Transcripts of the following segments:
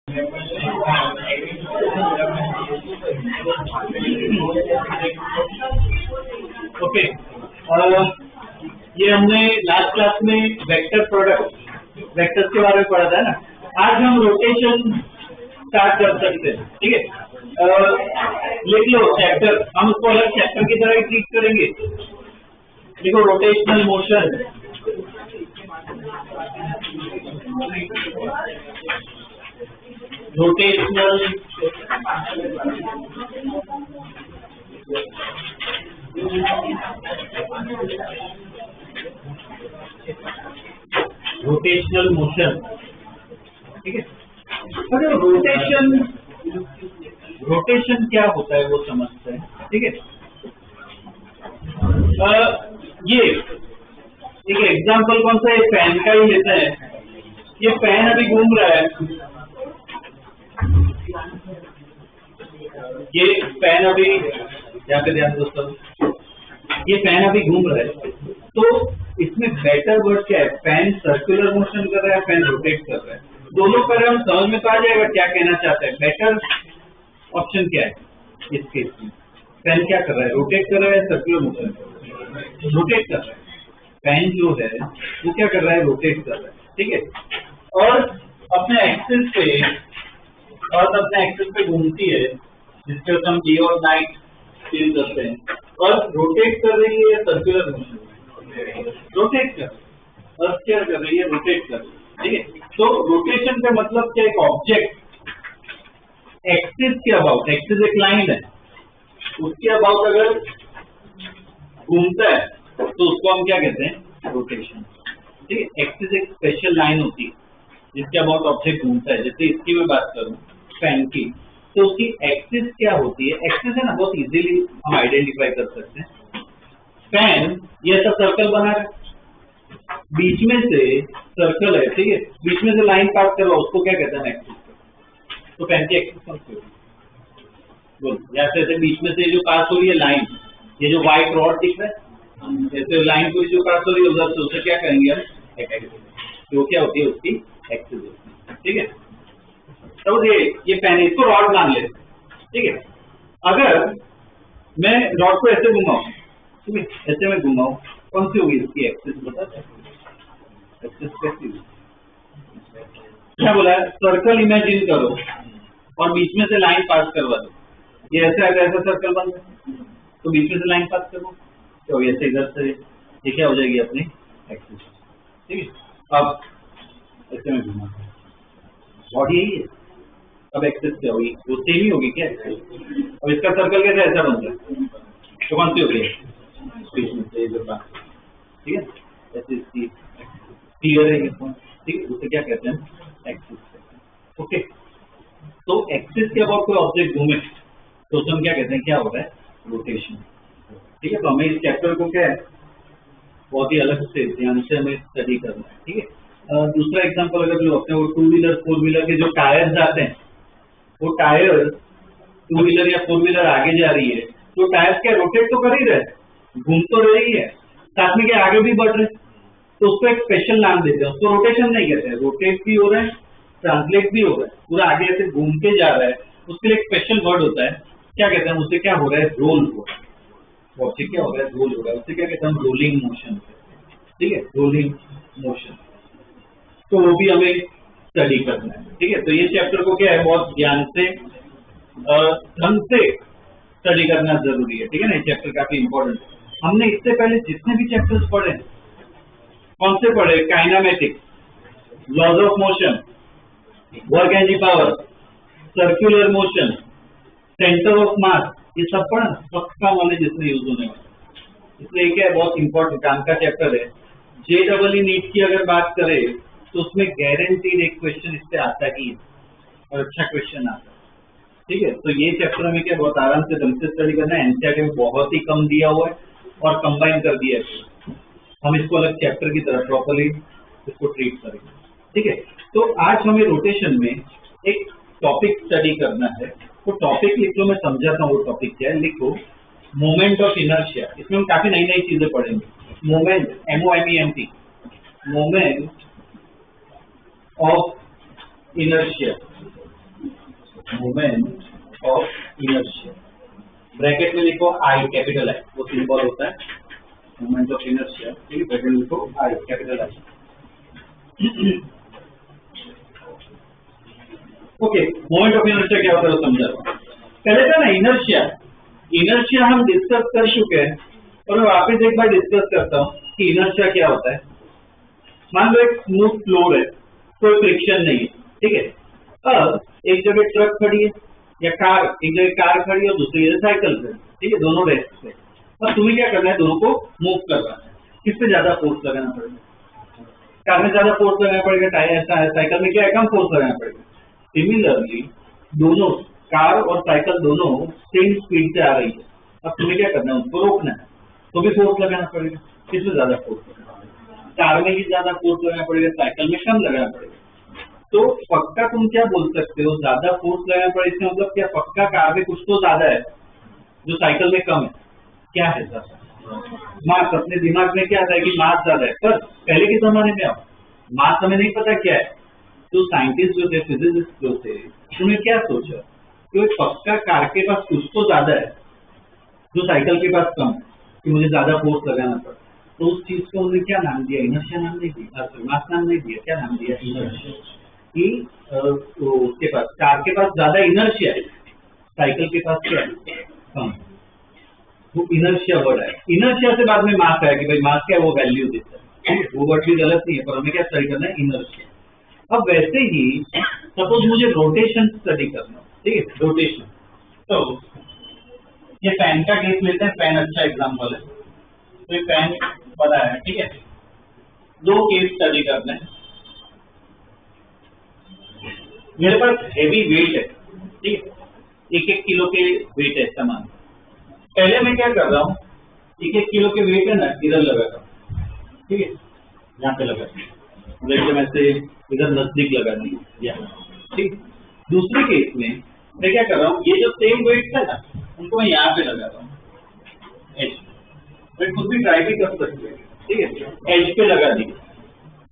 Okay, ये हमने last class में वेक्टर प्रोडक्ट वेक्टर्स के बारे में पढ़ा था ना। आज हम रोटेशन स्टार्ट कर सकते हैं, ठीक है। लिख लो चैप्टर, हम उसको अलग चैप्टर की तरह ही ट्रीट करेंगे। देखो, rotational motion, rotational rotational motion, ठीक है। अगर रोटेशन क्या होता है वो समझते हैं, ठीक है। ये एक एग्जांपल कौन सा है, फैन का ही लेते हैं। ये फैन अभी घूम रहा है, ये फैन अभी, यहाँ पे ध्यान दोस्तों, ये फैन अभी घूम रहा है। तो इसमें बेटर वर्ड क्या है, फैन सर्कुलर मोशन कर रहा है, फैन रोटेट कर रहा है। दोनों कर रहे हम समझ में तो आ जाएगा क्या कहना चाहते हैं। बेटर ऑप्शन क्या है इस केस में, फैन क्या कर रहा है, रोटेट कर रहा है, सर्कुलर मोशन रोटेट कर रहा है। फैन जो है वो क्या कर रहा है, रोटेट कर रहा है, ठीक है। और अपने एक्सिस पे घूमती है, जिसके हम डे और नाइट चेंज करते हैं। और रोटेट कर रही है सर्कुलर मोशन, रोटेट कर, अर्थ क्या कर रही है, रोटेट कर रही है, ठीक है। तो रोटेशन का मतलब क्या, एक ऑब्जेक्ट एक्सिस के अबाउट, एक्सिस एक लाइन है, उसके अबाउट अगर घूमता है तो उसको हम क्या कहते हैं, रोटेशन, ठीक है। एक्सिस एक स्पेशल लाइन होती है जिसके अबाउट ऑब्जेक्ट घूमता है। जैसे इसकी मैं बात करूं फैन की, तो उसकी एक्सिस क्या होती है, एक्सिस है ना, बहुत इजीली हम आइडेंटिफाई कर सकते हैं। फैन ये ऐसा सर्कल बना है, बीच में से सर्कल है, ठीक है, बीच में से लाइन पास कर रहा, उसको क्या कहते हैं, एक्सिस। तो फैन की एक्सिस कौन सी होगी, बोल। जैसे बीच में से जो पास हो रही है लाइन, ये जो व्हाइट रॉड दिख रहा है, जैसे लाइन पूरी जो पास हो रही है उधर से, उसे क्या करेंगे हम, एक्सिस। तो क्या होती है, उसकी एक्सिस होती है, ठीक है। तो ये फैन, इसको रॉड मान ले, ठीक है। अगर मैं रॉड को ऐसे घुमाऊं, ठीक है, ऐसे मैं घुमाऊं, कौन सी होगी इसकी एक्सिस, बता सकते, एक्सिस कैसी होगी, क्या बोला है, सर्कल इमेजिन करो और बीच में से लाइन पास करवा दो। ये ऐसा सर्कल बन रहा है, तो बीच में से लाइन पास करो, तो ऐसे इधर से ये क्या हो जाएगी अपनी एक्सिस, ठीक है। अब ऐसे में घुमा, बॉडी यही है, अब एक्सिस क्या होगी, वो सेम ही होगी क्या। अब इसका सर्कल कैसे ऐसा बनता है, तो कौन सी होगी, बीच में से इधर पास, ठीक है, ऐसे इसकी क्लियर है, ठीक है। उसे क्या कहते हैं, एक्सिस, ओके। तो एक्सिस के अबाउट कोई ऑब्जेक्ट घूमे तो उसे हम क्या कहते हैं, क्या होता है, रोटेशन, ठीक है। तो हमें इस चैप्टर को क्या है, बहुत ही अलग से ध्यान से हमें स्टडी करना है, ठीक है। दूसरा एग्जांपल अगर लो अपने, वो 2 व्हीलर 4 व्हीलर के जो टायर्स आते हैं, वो टायर 2 व्हीलर या 4 व्हीलर आगे जा रही है, तो टायर्स क्या रोटेट तो कर ही रहे, घूम तो रही है, साथ में क्या आगे भी बढ़ रहे, तो उसको एक स्पेशल नाम देते हैं, उसको रोटेशन नहीं कहते हैं। रोटेट भी हो रहा है, ट्रांसलेट भी हो रहा है, पूरा आगे ऐसे घूम के जा रहा है, उसके लिए एक स्पेशल वर्ड होता है, क्या कहते हैं उसे, क्या हो रहा है, रोल हो रहा है, ऑब्जेक्ट क्या हो रहा है, रोल हो रहा है, उसे क्या कहते हैं, रोलिंग मोशन, ठीक है, रोलिंग मोशन। तो वो भी हमें स्टडी करना है, ठीक है। तो ये चैप्टर को क्या है, बहुत ध्यान से ढंग से स्टडी करना जरूरी है, ठीक है ना। ये चैप्टर काफी इंपॉर्टेंट है। हमने इससे पहले जितने भी चैप्टर्स पढ़े, कौन से पढ़े, kinematics, laws of motion, work energy power, circular motion, centre of mass, ये सब पढ़ा, सबका नॉलेज इसमें यूज होने वाला। इसलिए क्या है, बहुत इंपॉर्टेंट काम का चैप्टर है। JEE नीट की अगर बात करें तो उसमें गारंटीड एक क्वेश्चन इससे आता ही है, और अच्छा क्वेश्चन आता है, ठीक है। तो ये चैप्टर में क्या बहुत आराम से ढंग से स्टडी करना है। एनसीईआरटी में बहुत ही कम दिया हुआ है और कंबाइन कर दिया है, हम इसको अलग चैप्टर की तरह प्रॉपर्ली इसको ट्रीट करेंगे, ठीक है। तो आज हमें रोटेशन में एक टॉपिक स्टडी करना है। तो टॉपिक लिख लो, मैं समझाता हूँ वो टॉपिक क्या है। लिखो, मोमेंट ऑफ इनर्शिया। इसमें हम काफी नई नई चीजें पढ़ेंगे। Moment, MOMENT, moment of inertia, moment of inertia, bracket में लिखो आई, कैपिटल आई, वो सिंबल होता है मोमेंट ऑफ इनर्शिया, ठीक है, ब्रैकेट में लिखो I, capital I. Okay, moment of inertia क्या होता है समझा। पहले था ना इनर्शिया, इनर्शिया हम डिस्कस कर चुके हैं और मैं वापस एक बार डिस्कस करता हूँ कि इनर्शिया क्या होता है। मान लो एक स्मूथ फ्लोर है, कोई फ्रिक्शन नहीं है, ठीक है। अब एक जगह ट्रक खड़ी है या कार, एक जगह कार खड़ी है और दूसरी जगह साइकिल खड़ी, ठीक है, दोनों रेस्ट पे। अब तुम्हें क्या करना है, दोनों को मूव करना है। किस पे ज्यादा फोर्स लगाना पड़ेगा? कार में ज्यादा फोर्स लगाना पड़ेगा, टायर ऐसा है, साइकिल में क्या है, कम फोर्स लगाना पड़ेगा। सिमिलरली दोनों कार और साइकिल दोनों सेम स्पीड से आ रही है, अब तुम्हें क्या करना है, उसको रोकना है, तो भी फोर्स लगाना पड़ेगा। किसमें ज्यादा फोर्स लगाना पड़ेगा? कार में ही ज्यादा फोर्स लगाना पड़ेगा, साइकिल में कम लगाना पड़ेगा। तो पक्का तुम क्या बोल सकते हो, ज्यादा फोर्स लगाना पड़ेगा, इसका मतलब क्या, पक्का कार में कुछ तो ज्यादा है जो साइकिल में कम है। क्या है मास? अपने दिमाग में क्या आता है कि मास ज्यादा है, पर पहले के जमाने में अब मास हमें नहीं पता क्या है। तो साइंटिस्ट जो थे, फिजिसिस्ट जो थे, उन्होंने क्या सोचा कि पक्का कार के पास कुछ तो ज्यादा है जो साइकिल के पास कम है, कि मुझे ज्यादा फोर्स लगाना पड़ा। तो उस चीज को उन्होंने क्या नाम दिया, इनर्शिया नाम नहीं दिया, मास नाम नहीं दिया, क्या नाम दिया, इनर्शिया। कि उसके पास, कार के पास ज्यादा इनर्शिया है, साइकिल के पास क्या है, कम। वो इनर्शिया वर्ड है, इनर्शिया से बाद में मास है कि भाई मास क्या है, वो वैल्यू देता है, वो वर्ड भी गलत नहीं है, पर हमें क्या स्टडी करना है, इनर्शिया। अब वैसे ही सपोज मुझे रोटेशन स्टडी करना, ठीक है, रोटेशन। तो ये फैन का केस लेते हैं, फैन अच्छा एग्जांपल है। तो ये फैन बना है, ठीक है, दो केस स्टडी करना है। मेरे पास हेवी वेट है, ठीक है, 1-1 किलो के वेट है सामान। पहले मैं क्या कर रहा हूँ, 1-1 किलो के वेट है ना, इधर लगाता हूँ, ठीक है, यहाँ पे लगाता हूँ, एकदम ऐसे इधर नजदीक लगा दिया, ठीक। दूसरे केस में मैं क्या कर रहा हूँ, ये जो सेम वेट है ना, उनको मैं यहाँ पे लगा रहा हूँ, एज। मैं खुद भी ट्राई भी कर सकते हैं, ठीक है, एज पे लगा दी।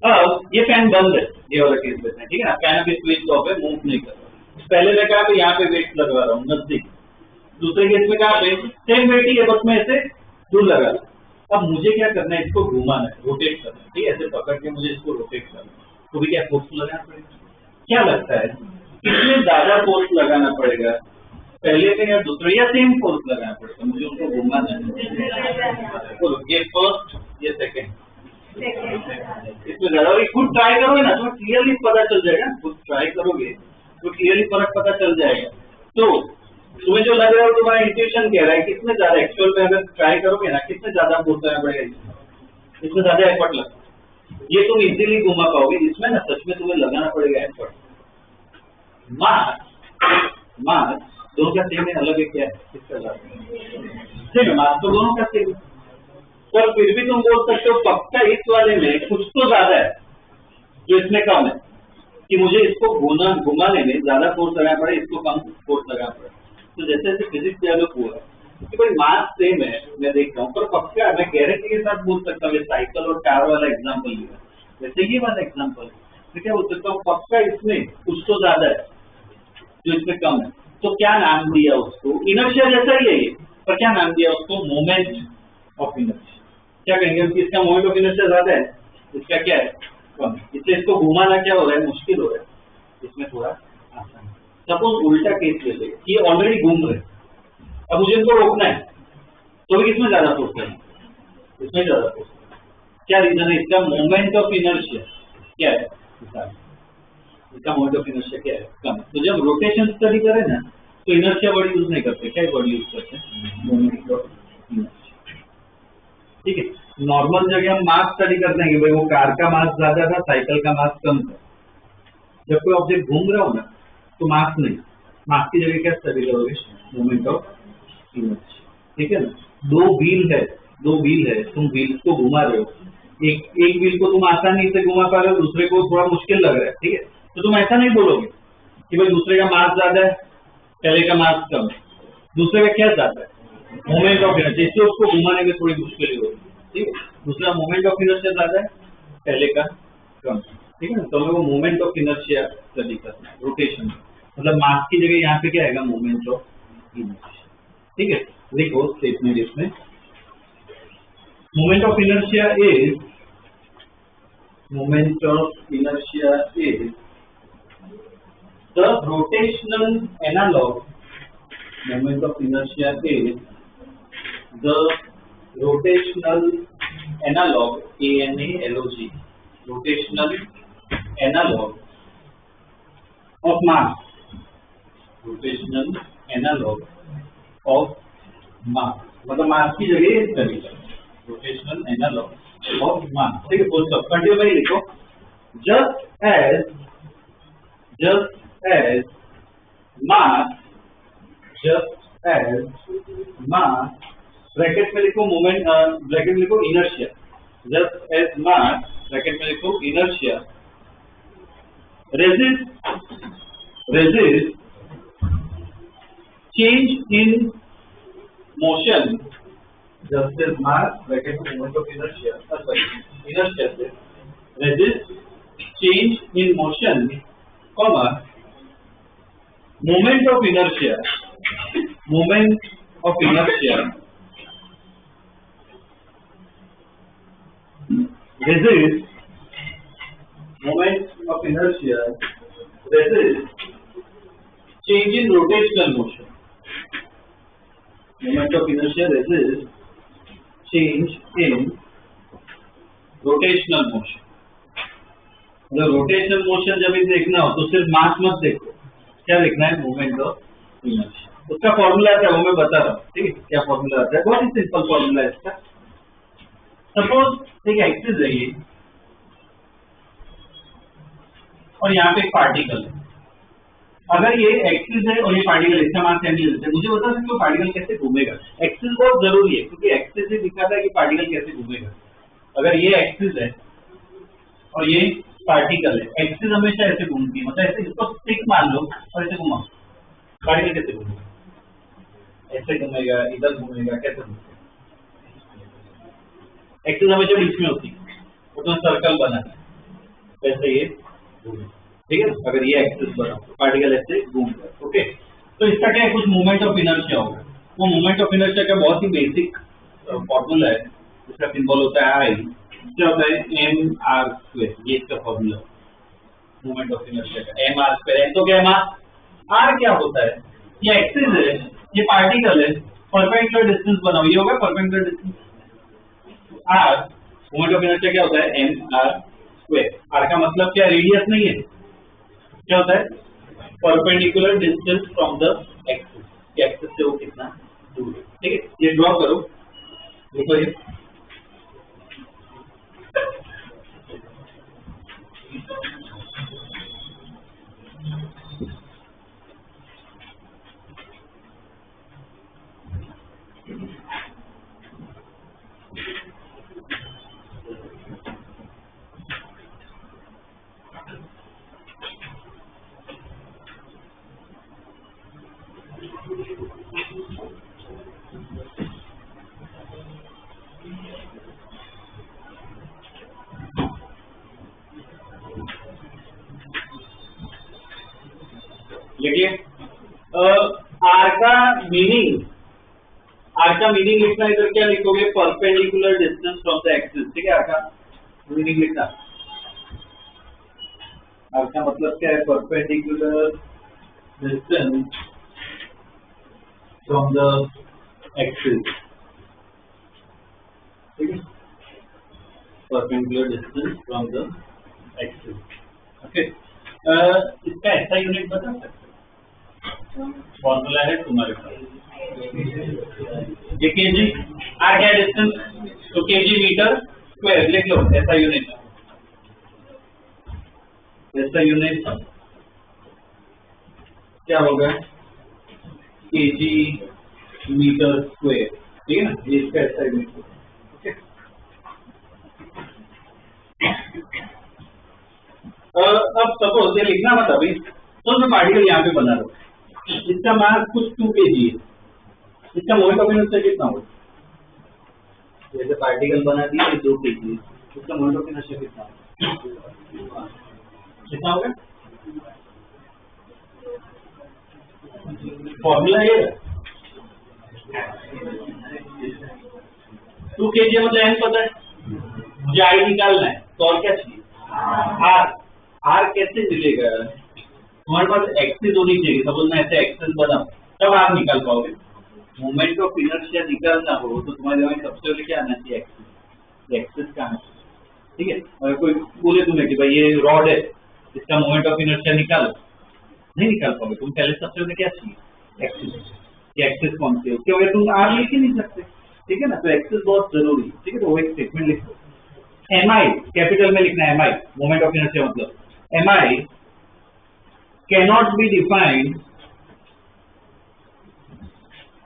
अब ये फैन बंद है, ये वाला केस लेते हैं, ठीक है ना, फैन अभी स्विच ऑफ है, मूव नहीं कर रहा। पहले मैं कहा यहाँ पे वेट लगवा रहा हूँ नजदीक, दूसरे केस में कहा पे सेम वेट ही है, बस मैं इसे दूर लगा रहा हूँ। अब मुझे क्या करना है, इसको घुमाना है, रोटेट करना है, ठीक है, ऐसे पकड़ के मुझे इसको रोटेट करना है। तो भी क्या फोर्स लगाना पड़ेगा? क्या लगता है कितने ज्यादा फोर्स लगाना पड़ेगा, पहले में या दूसरे, या सेम फोर्स लगाना पड़ेगा? मुझे उसको घुमाना है। बोलो, ये फर्स्ट, ये सेकेंड, इसमें ज्यादा खुद ट्राई करोगे ना तो क्लियरली पता चल जाएगा, खुद ट्राई करोगे तो क्लियरली फर्क पता चल जाएगा। तो तुम्हें जो लग रहा है तुम्हारा इंट्यूशन कह रहा है किसमें ज्यादा, एक्चुअल में अगर ट्राई करोगे ना, किसमें ज्यादा फोर्स लगाना पड़ेगा, इसमें ज्यादा एफर्ट लगता है। ये तुम इजीली घुमा पाओगे, इसमें ना सच में तुम्हें लगाना पड़ेगा एफर्ट। मास दोनों का सेम है, अलग है क्या है, किसका ज्यादा है, मास तो दोनों का सेम है, पर फिर भी तुम बोल सकते हो पक्का इस वाले में कुछ तो ज्यादा है जो इसमें कम है, कि मुझे इसको घुमाने में ज्यादा फोर्स लगाना पड़े, इसको कम फोर्स लगाना पड़े। तो जैसे जैसे फिजिक्स डेवलप हुआ कि भाई मास सेम है, मैं देखता हूँ, पर पक्का मैं गारंटी के साथ बोल सकता हूँ, साइकिल और कार वाला एग्जाम्पल लिया, जैसे ये वाला एग्जाम्पल मैं क्या बोल सकता हूँ, पक्का इसमें कुछ तो ज्यादा है जो इसमें कम है। तो क्या नाम दिया उसको, इनर्शिया जैसा ही है ये, पर क्या नाम दिया उसको, मोमेंट ऑफ इनर्शिया। क्या कहेंगे, इसका मोमेंट ऑफ इनर्शिया ज्यादा है, इसका क्या है, कम। इसलिए इसको घुमाना क्या हो रहा है, मुश्किल हो रहा है, इसमें थोड़ा आसान। सपोज उल्टा केस ले ले, ये ऑलरेडी घूम रहे, अब मुझे इनको रोकना है, तो भी किसमें ज्यादा फोर्स है, इसमें ज्यादा फोर्स। क्या रीजन है इसका, मोमेंट ऑफ इनर्शिया क्या है, इसका मोमेंट ऑफ इनर्शिया क्या है, कम। तो जब रोटेशन स्टडी करें ना, तो इनर्शिया वर्ड यूज नहीं करते, क्या वर्ड यूज करते हैं, मोमेंट ऑफ इनर्शिया, ठीक है। नॉर्मल जगह हम मास स्टडी करते हैं कि भाई वो कार का मास ज्यादा था, साइकिल का मास कम था। जब कोई ऑब्जेक्ट घूम रहा हो ना, तो मास नहीं, मास की जगह क्या स्टडी करोगे, मोमेंट ऑफ इनर्शिया, ठीक है ना। दो व्हील है, तुम व्हील को घुमा रहे हो, एक व्हील को तुम आसानी से घुमा पा रहे हो, दूसरे को थोड़ा मुश्किल लग रहा है, ठीक है। तो तुम ऐसा नहीं बोलोगे कि भाई दूसरे का मास ज्यादा है, पहले का मास कम है, दूसरे का क्या ज्यादा है, मोमेंट ऑफ इनर्शिया, इससे उसको घुमाने में थोड़ी मुश्किल होगी, ठीक है। दूसरा मोमेंट ऑफ इनर्शिया ज्यादा है, पहले का कम, ठीक है ना। तो हमें वो मोमेंट ऑफ इनर्शिया स्टडी करना है रोटेशन। मतलब मास की जगह यहाँ पे क्या आएगा, मोमेंट ऑफ इनर्शिया। ठीक है, देखो स्टेटमेंट इसमें, moment of inertia is the rotational analog. Moment of inertia is the rotational analog, ANALOG, rotational analog of mass. Rotational analog of mass, मतलब मास की जगह इस तरीके, rotational analog of mass। ठीक है, फुल स्टॉप, कंटिन्यू में लिखो, just as mass ब्रैकेट में लिखो मोमेंट, ब्रैकेट में लिखो inertia, just as mass bracket में लिखो inertia resist change in motion, just as mass bracket में मोमेंट ऑफ इनर्शिया, इनर्शिया से resist change in motion, comma moment of inertia resist, moment of inertia resist change in rotational motion, moment of inertia resist change in rotational motion। मतलब rotational motion जब भी देखना हो तो सिर्फ मास मत देखो, क्या देखना है, मोमेंट ऑफ इनर्शिया। उसका फॉर्मूला क्या है वो मैं बता रहा हूँ, ठीक है, क्या फॉर्मूला आता है, बहुत ही सिंपल फॉर्मूला है इसका। सपोज एक एक्सिस है ये और यहाँ पे एक पार्टिकल है, अगर ये एक्सिस है और ये पार्टिकल इसका मास एम है, मुझे बता सकते हो पार्टिकल कैसे घूमेगा। एक्सिस बहुत जरूरी है क्योंकि एक्सिस से दिखाता है कि पार्टिकल कैसे घूमेगा। अगर ये एक्सिस है और ये पार्टिकल है, एक्सिस हमेशा ऐसे घूमती है, मतलब ऐसे इसको स्टिक मान लो और ऐसे घुमाओ, पार्टिकल कैसे घूमेगा, ऐसे घूमेगा, इधर घूमेगा, कैसे घूमेगा। एक्सिस हमेशा बीच में होती है, वो तो सर्कल बना है, वैसे ये घूमेगा, ठीक है ना। अगर ये एक्सिस बना तो पार्टिकल ऐसे घूमेगा, ओके। तो इसका क्या है, कुछ मोमेंट ऑफ इनर्शिया होगा। वो मोमेंट ऑफ इनर्शिया का बहुत ही बेसिक फॉर्मूला है, इसका सिंबल होता है आई, क्या होता है mr², ये इसका फॉर्मूला मोमेंट ऑफ इनर्शिया का, mr²। तो क्या है मास, r क्या होता है, ये एक्सिस है, ये पार्टिकल है, परपेंडिकुलर डिस्टेंस बनाओ, ये होगा perpendicular distance, r moment of inertia क्या होता है, mr²। r का मतलब क्या, रेडियस नहीं है, क्या होता है, perpendicular distance from the axis, axis से वो कितना दूर है, ठीक है। ये ड्रॉ करो, देखो ये देखिए आर का मीनिंग लिखना, इधर क्या लिखोगे, perpendicular distance from the axis, ठीक है। आर का मीनिंग लिखना, आर का मतलब क्या है, perpendicular distance from the axis, ठीक है, perpendicular distance from the axis, okay. इसका ऐसा यूनिट बता सकते, फॉर्मूला है तुम्हारे पास, ये केजी, आर क्या डिस्टेंस, तो केजी मीटर स्क्वायर लिख लो, ऐसा यूनिट क्या होगा, केजी मीटर स्क्वायर, ठीक है ना, ये इसका ऐसा यूनिट, ओके। अब सपोज ये लिखना मत अभी, तो मैं पार्टिकल यहाँ पे बना रहा हूँ, इसका मास कुछ 2 kg है, इसका मोमेंट ऑफ इनर्शिया कितना होगा, जैसे पार्टिकल बना दिया 2 kg, इसका मोमेंट ऑफ इनर्शिया कितना होगा, फॉर्मूला ये 2 kg मतलब n पता है, मुझे आई निकालना है, तो और क्या चाहिए, आर कैसे मिलेगा, तुम्हारे पास एक्सिस होनी चाहिए, सपोज मैं ऐसे एक्सिस बनाऊं तब आर निकाल पाओगे। मोमेंट ऑफ इनर्शिया निकालना हो तो तुम्हारे दिमाग में सबसे पहले क्या आना चाहिए, एक्सिस कहाँ है, ठीक है। अगर कोई बोले तुम्हें कि भाई ये रॉड है, इसका मोमेंट ऑफ इनर्शिया निकालो, नहीं निकाल पाओगे, तुम पहले सबसे पहले क्या चाहिए, एक्सिस, ये एक्सिस कौन सी है, क्योंकि तुम आर लिख ही नहीं सकते, ठीक है ना, तो एक्सिस बहुत जरूरी है, ठीक है। तो वो एक स्टेटमेंट लिखो, एमआई कैपिटल में लिखना है, एमआई मोमेंट ऑफ इनर्शिया मतलब MI cannot be defined,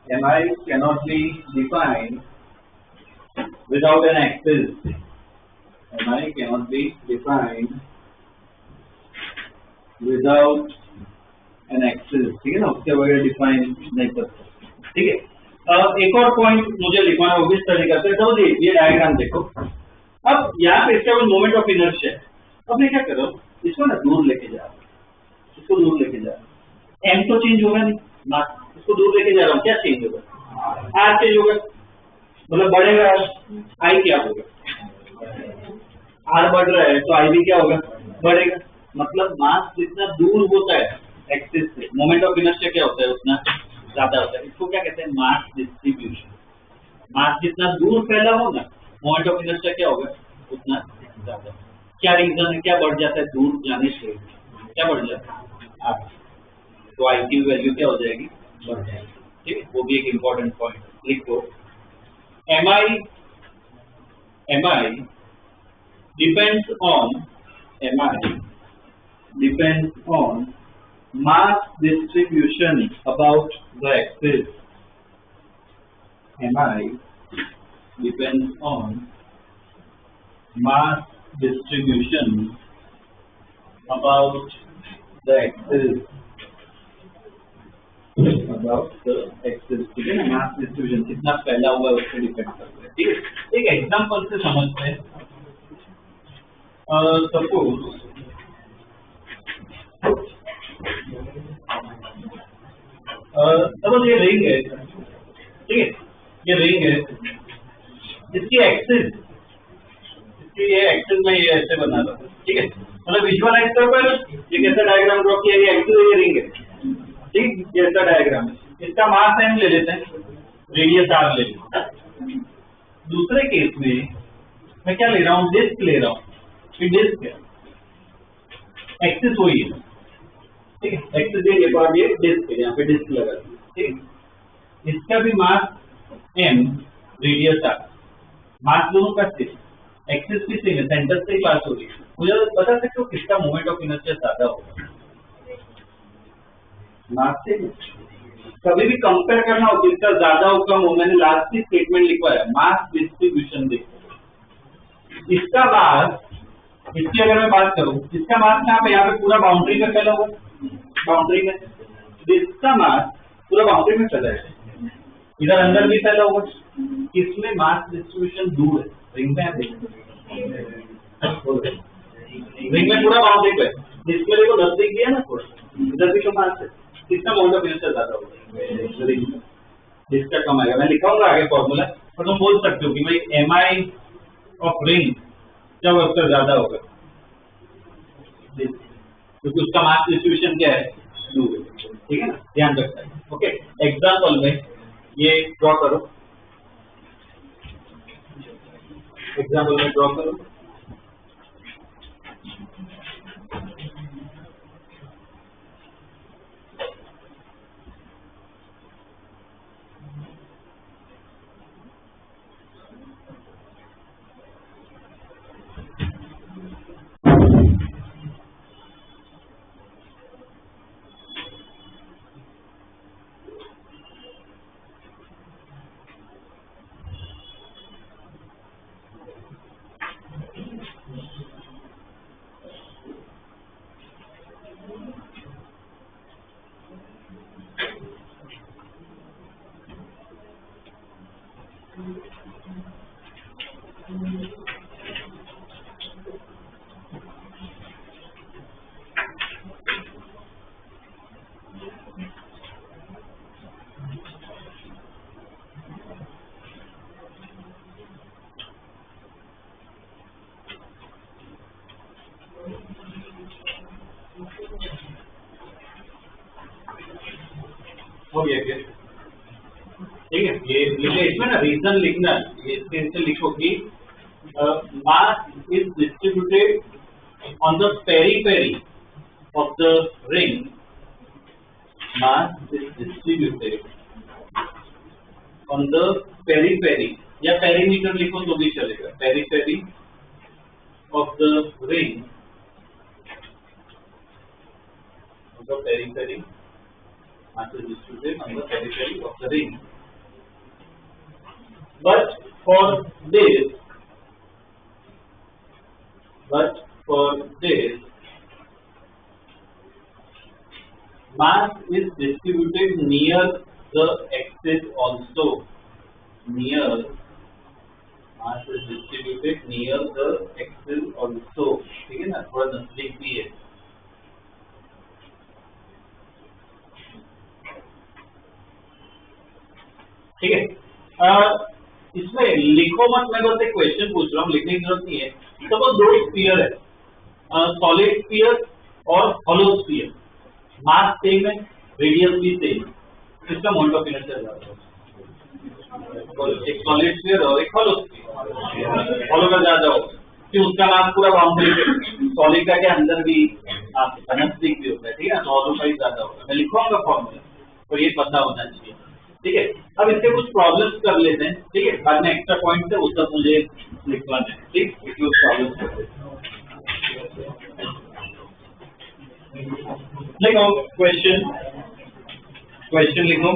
MI cannot be defined without an axis, MI cannot be defined without an axis, ठीक है ना, उसके बगैर डिफाइन नहीं कर सकते, ठीक है। एक और पॉइंट मुझे लिखवाना वो भी स्टडी करते हैं, तो ये डायग्राम देखो, अब यहाँ पे इसका मोमेंट ऑफ इनर्शिया है, अब मैं क्या करो, इसको ना दूर लेके जा, इसको दूर लेके जा, एम तो चेंज होगा नहीं, ना इसको दूर लेके जा रहा हूँ, क्या चेंज होगा, आर चेंज होगा, मतलब बढ़ेगा, आई क्या होगा, आर बढ़ रहा है तो आई भी क्या होगा, बढ़ेगा, मतलब मास जितना दूर होता है एक्सिस से, मोमेंट ऑफ इनर्शिया क्या होता है उतना ज्यादा होता है, इसको क्या कहते हैं, मास डिस्ट्रीब्यूशन। मास जितना दूर फैला हो ना, मोमेंट ऑफ इनर्शिया क्या होगा, उतना ज्यादा। क्या रीजन है, क्या बढ़ जाता है, दूर जाने से क्या बढ़ जाता है, तो आई की वैल्यू क्या हो जाएगी, बढ़ जाएगी, ठीक है। वो भी एक इम्पोर्टेंट पॉइंट लिखो, M I depends on mass distribution about the axis, MI depends on mass distribution about the axis, ठीक है ना, मास डिस्ट्रीब्यूशन कितना फैला हुआ है उस पर डिपेंड करता है, ठीक है। एक एग्जांपल से समझते हैं, सपोज ये रिंग है, ठीक है, ये रिंग है, इसकी एक्सिस, ये एक्सिस में ये ऐसे बना रहा, ठीक है, मतलब विजुअलाइज कर पर ये कैसा डायग्राम ड्रॉ किया, ये एक्सिस ये रिंग है, ठीक, ये ऐसा डायग्राम है, इसका मास m ले लेते हैं, रेडियस r ले लेते हैं। दूसरे केस में मैं क्या ले रहा हूँ, डिस्क ले रहा हूँ, डिस्क है, एक्सिस वही है, ठीक है, एक्सिस ये डिस्क है, यहाँ पे डिस्क लगा, ठीक, इसका भी मास m, रेडियस r, मास दोनों का सेम, एक्सिस भी सेम है, सेंटर से ही पास हो रही है, मुझे बता सकते हो किसका मोमेंट ऑफ इनर्शिया ज्यादा होगा, मास से। कभी भी कंपेयर करना हो किसका ज्यादा हो कम हो, मैंने लास्ट की स्टेटमेंट लिखवाया, मास डिस्ट्रीब्यूशन देखो, इसका मास, इसकी अगर मैं बात करूं, इसका मास कहाँ पे, यहाँ पे पूरा बाउंड्री में फैला हुआ, बाउंड्री में, इसका मास पूरा बाउंड्री में फैला है, इधर अंदर भी फैला हुआ, किसमें मास डिस्ट्रीब्यूशन दूर है, रिंग में, रिंग में पूरा बाउंड्री पे, इसमें देखो नजदीक दिया ना थोड़ा, इधर भी तो मास है, किसका मोमेंट ऑफ इनर्शिया ज्यादा होगा, रिंग में, जिसका कम आएगा, मैं लिखाऊंगा आगे फॉर्मूला, और तुम बोल सकते हो कि भाई एम आई ऑफ रिंग जब उसका ज्यादा होगा, क्योंकि उसका मास डिस्ट्रीब्यूशन क्या है, दूर है, ठीक है ना, ध्यान रखना है, ओके। एग्जाम्पल में ये ड्रॉ करो, एग्जाम्पल में ड्रॉ करो, हो गया क्या? ठीक है, ये लिखे इसमें ना रीजन लिखना, ये इससे लिखो कि mass is distributed on the periphery of the ring, mass is distributed on the periphery, या पेरीमीटर लिखो तो भी चलेगा, periphery of the ring, on the periphery, mass is distributed on the periphery of the ring. But for this, mass is distributed near the axis also. Mass is distributed near the axis also. ठीक है ना, थोड़ा नजदीक भी है. ठीक है, इसमें लिखो मत, मैं बस एक क्वेश्चन पूछ रहा हूँ, लिखने की जरूरत नहीं है. सपोज दो स्फीयर है, सॉलिड स्फीयर और हॉलो स्फीयर, मास सेम है, रेडियस भी सेम, इसका मोमेंट ऑफ इनर्शिया ज्यादा होगा. एक सॉलिड स्फीयर और एक हॉलो स्फीयर, हॉलो का ज्यादा होगा कि उसका मास पूरा बाउंड्री पे, सॉलिड का के अंदर भी नजदीक भी होता है. ठीक है, तो हॉलो का ही ज्यादा होगा. मैं लिखूंगा फॉर्मूला, तो ये पता होना चाहिए. ठीक है, अब इसके कुछ प्रॉब्लम्स कर लेते हैं. ठीक है, बाद में एक्स्ट्रा पॉइंट है वो सब मुझे लिखवाना है. ठीक, कुछ प्रॉब्लम्स कर लेते हैं. लिखो क्वेश्चन लिखो.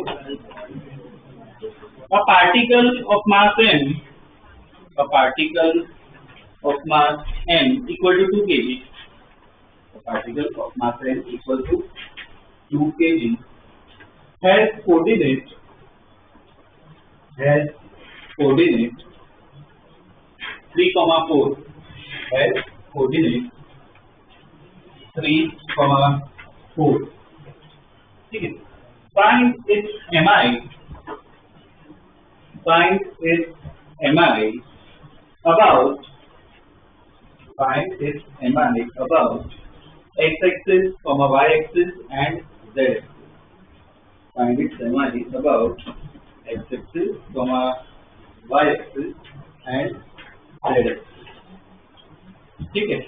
A particle of mass m, a particle of mass m equal to 2 kg, a particle of mass m equal to 2 kg has coordinate 3,4, has coordinate 3,4. ठीक है, find its mi about x-axis, y-axis and z-axis. Find its mi about x-axis, y-axis and z-axis. ठीक है,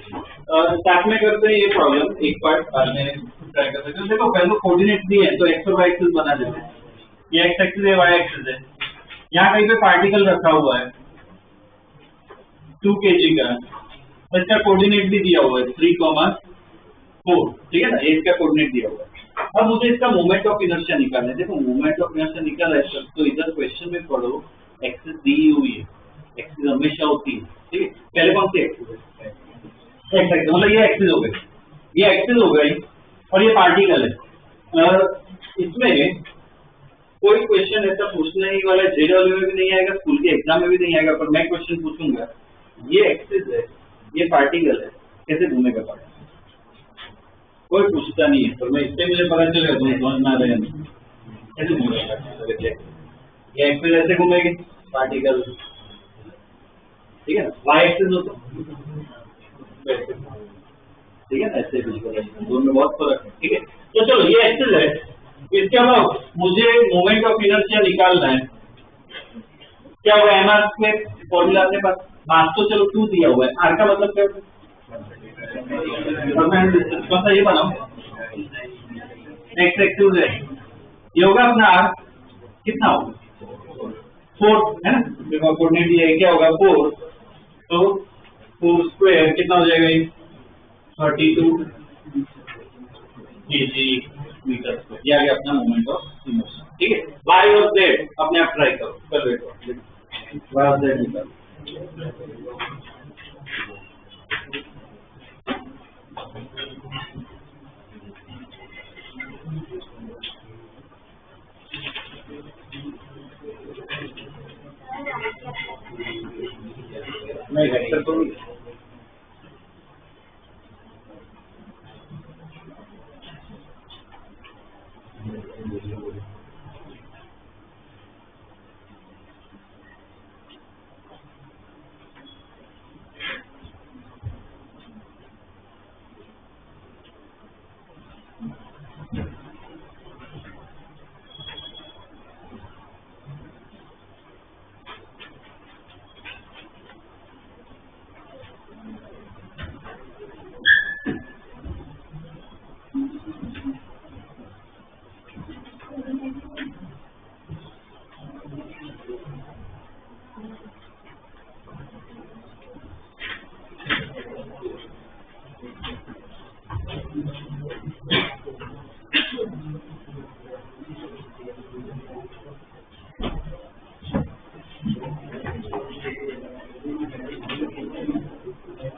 start में करते हैं ये problem, एक part बाद में ट्राई कर सकते हैं. देखो पहले कोऑर्डिनेट दिए हैं तो एक्स और वाई एक्सिस बना देते हैं. ये एक्स एक्सिस है, वाई एक्सिस है. यहाँ कहीं पे पार्टिकल रखा हुआ है 2 kg का, इसका कोऑर्डिनेट भी दिया हुआ है 3,4. ठीक है ना, ये इसका कोऑर्डिनेट दिया हुआ है. अब मुझे इसका मोमेंट ऑफ इनर्शिया निकालना है. देखो मोमेंट ऑफ इनर्शिया निकाला है तो इधर क्वेश्चन में पढ़ो एक्सिस दी हुई है, एक्सिस हमेशा होती है. ठीक है, पहले कौन सी एक्सिस है? एक्स एक्सिस, मतलब ये एक्सिस हो गई, ये एक्सिस हो गई और ये पार्टिकल है. इसमें कोई क्वेश्चन ऐसा पूछने ही वाला जेड वाले में भी नहीं आएगा, स्कूल के एग्जाम में भी नहीं आएगा, पर मैं क्वेश्चन पूछूंगा ये एक्सिस है, ये पार्टिकल है, कैसे घूमेगा पार्टिकल? कोई पूछता नहीं है, पर मैं इससे मुझे पता चलेगा तुम समझ ना रहे कैसे घूमेगा. ये एक्सिस ऐसे घूमेगी पार्टिकल. ठीक है ना, वाई एक्सिस होता, ठीक है ना, ऐसे बिल्कुल दोनों में बहुत फर्क है. ठीक है, तो चलो ये एक्सिस है. इसके बाद मुझे मोमेंट ऑफ इनर्शिया निकालना है. क्या होगा, एम आर स्क्वायर फॉर्मूला अपने पास. मास तो चलो 2 दिया हुआ है, आर का मतलब क्या होगा, ये बनाओ एक्स एक्सिस है, ये होगा अपना आर कितना होगा 4 है ना, देखो कोऑर्डिनेट ये क्या होगा 4, तो 4 स्क्वायर कितना हो जाएगा, 32 kg मीटर स्क्वायर. ये आ गया अपना मोमेंट ऑफ इनर्शिया. ठीक है, वाई और जेड अपने आप ट्राई करो, कर देखो वाई और जेड निकालो. मैं वेक्टर को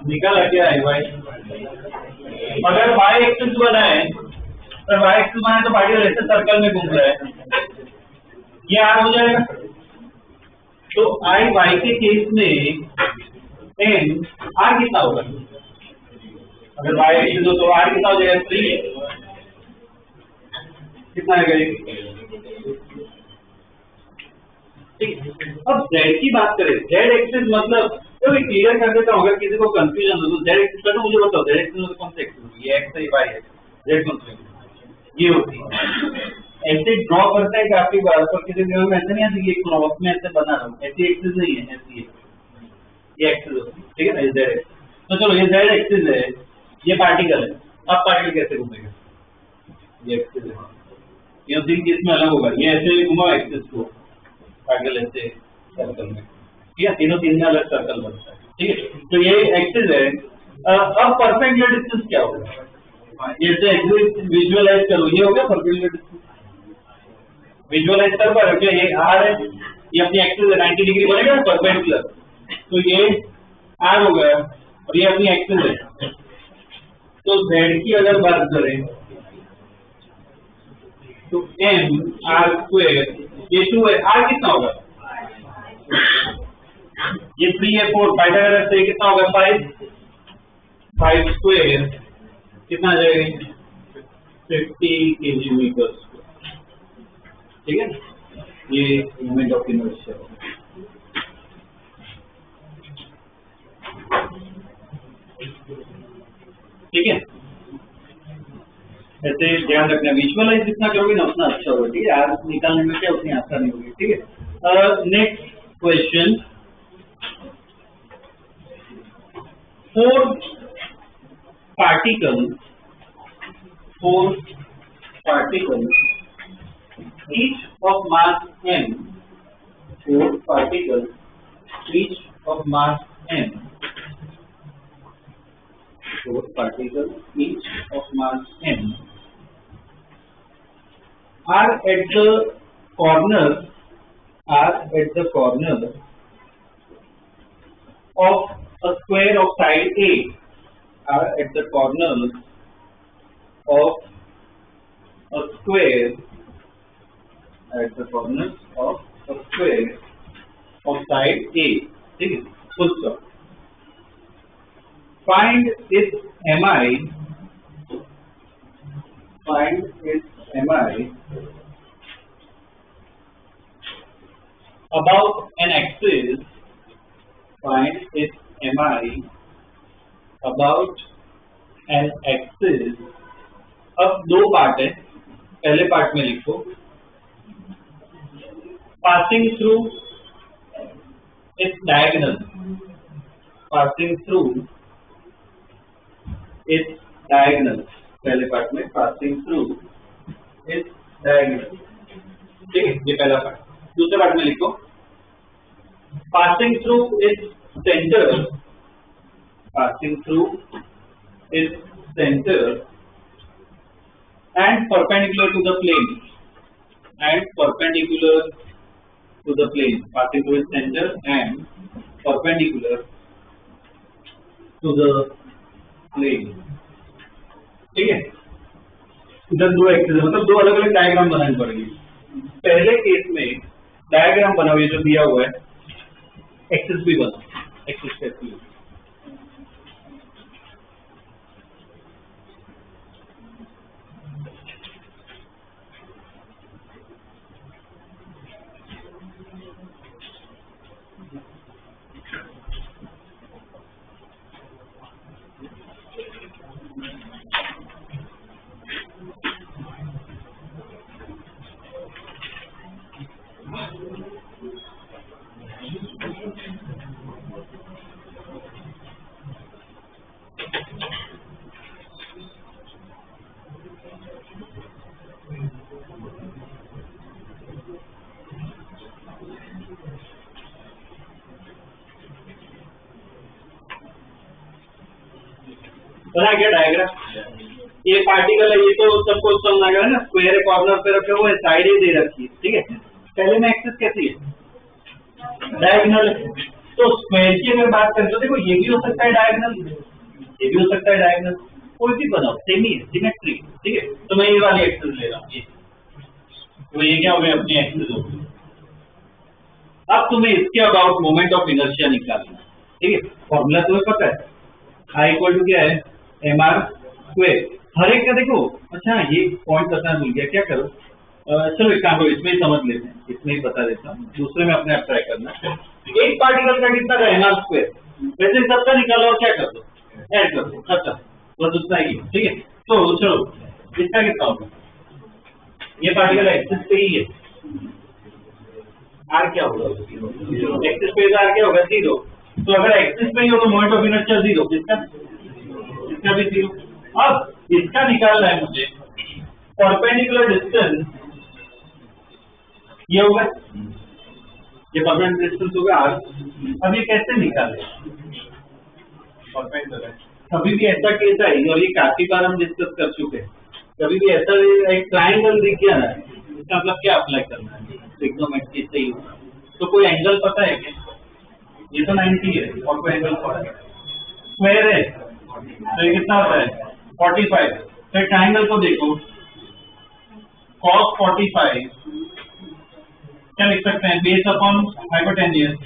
निकाला क्या है भाई? अगर वाई एक्सिस बना है, अगर वाई एक्सिस बना है तो पार्टिकल ऐसे सर्कल में घूम रहा है, ये आर हो जाएगा। तो आई वाई के केस में एन आर कितना होगा? अगर वाई एक्सिस हो तो आर कितना हो जाएगा? 3 कितना आएगा? ठीक। अब z की बात करें, z एक्सिस मतलब तो क्लियर कर देता हूँ, अगर किसी को कंफ्यूजन हो तो z एक्सिस का तो मुझे बताओ, z एक्सिस मतलब कौन सा एक्सिस? ये x है, y है, z कौन सा? ये होती है। ऐसे ड्रॉ करता है कि आपकी बात पर किसी जगह में ऐसे नहीं आती, एक क्रॉस में ऐसे बना रहा हूँ, ऐसी एक्सिस नहीं है, ऐसी है, ये एक्सिस होती है। ठीक है ना, z एक्सिस। तो चलो ये z एक्सिस है, ये पार्टिकल है। अब पार्टिकल कैसे घूमेगा? ये एक्सिस है, ये तीन केस में अलग होगा। ये ऐसे घुमा एक्सिस को, पार्टिकल ऐसे सर्कल में, ठीक है, तीनों तीन में अलग सर्कल बनता है। ठीक है, तो ये एक्सिस है। अब परपेंडिकुलर डिस्टेंस क्या होगा? जैसे एक्सिस विजुअलाइज करो, ये हो गया परपेंडिकुलर डिस्टेंस। विजुअलाइज कर पा रहे हो? ये आर है, ये अपनी एक्सिस है, 90 डिग्री बनेगा परपेंडिकुलर, तो ये आर हो गया और ये अपनी एक्सिस है। तो जेड की अगर बात करें तो एम आर स्क्वायर, ये 2 है, आर कितना होगा? ये 3 है, 4 पाइथागोरस से कितना होगा? 5 स्क्वायर कितना आ जाएगा? 50 kg मीटर स्क्वायर। ठीक है, ये मोमेंट ऑफ इनर्शिया। ठीक है, ऐसे ध्यान रखना, विजुअलाइज जितना करोगे ना उतना अच्छा होगा। ठीक है, आर निकालने में क्या उतनी आसानी होगी। ठीक है, next question, 4 particles each of mass m, 4 particles each of mass m, 4 particles each of mass m are at the corner of a square of side A, are at the corner of a square, at the corners of a square of side A. ठीक है, full stop. Find its MI, find its MI about an axis, find its MI about an axis. अब 2 part है, पहले part में लिखो passing through its diagonal, passing through its diagonal, पहले part में passing through its diagonal। ठीक है, ये पहला पार्ट। दूसरे पार्ट में लिखो passing through its center, passing through its center and perpendicular to the plane, and perpendicular to the plane, passing through its center and perpendicular to the plane। ठीक है, इधर 2 एक्सिस, मतलब 2 अलग अलग डायग्राम बनानी पड़ेगी। पहले केस में डायग्राम बनाओ, ये जो दिया हुआ है, एक्सिस भी बनाओ, एक्सिस कैसी है। बना क्या डायग्राम? ये पार्टिकल है, ये तो सबको समझ आ गया ना, स्क्वायर कॉर्नर पे रखे हुए, साइड ही दे रखी है, ठीक है। पहले में एक्सिस कैसी है? डायगोनल। तो स्क्वायर की अगर बात करें तो देखो ये भी हो सकता है डायगोनल, ये भी हो सकता है डायगोनल, कोई भी बनाओ सेमी है, सिमेट्री, ठीक है। तो मैं ये वाली एक्सिस ले रहा हूँ, ये तो ये क्या हो गया? अपनी एक्सिस हो गई। अब तुम्हें इसके अबाउट मोमेंट ऑफ इनर्शिया निकालना, ठीक है। फॉर्मूला तुम्हें पता है, I इक्वल टू क्या है? mr square. हर एक का देखो, अच्छा ये पॉइंट बताना भूल गया, क्या करो, चलो एक काम करो, इसमें ही समझ लेते हैं, इसमें ही बता देता हूँ, दूसरे में अपने आप ट्राई करना। एक पार्टिकल का कितना का mr स्क्वायर, वैसे सबका निकालो और क्या कर दो, ऐड कर दो, खत्म, बस उतना ही, ठीक है। तो चलो इसका कितना होगा? ये पार्टिकल एक्सिस पे ही है, आर क्या होगा? एक्सिस पे आर क्या होगा? 0। तो अगर एक्सिस पे ही हो तो मोमेंट ऑफ इनर्शिया 0, इसका भी 0। अब इसका निकालना है मुझे, परपेंडिकुलर डिस्टेंस ये होगा, ये परपेंडिकुलर डिस्टेंस होगा r। अब ये कैसे निकाले? परपेंडिकुलर कभी भी ऐसा केस है, और ये काफी बार हम डिस्कस कर चुके हैं, कभी भी ऐसा एक ट्रायंगल दिख गया ना, इसका मतलब क्या अप्लाई करना है? ट्रिग्नोमेट्री से ही होगा। तो कोई एंगल पता है क्या? ये तो 90 है, और कोई एंगल पता है? स्क्वायर है तो ये कितना होता है? 45। तो ट्रायंगल को देखो, cos 45 क्या लिख सकते हैं? Base upon hypotenuse.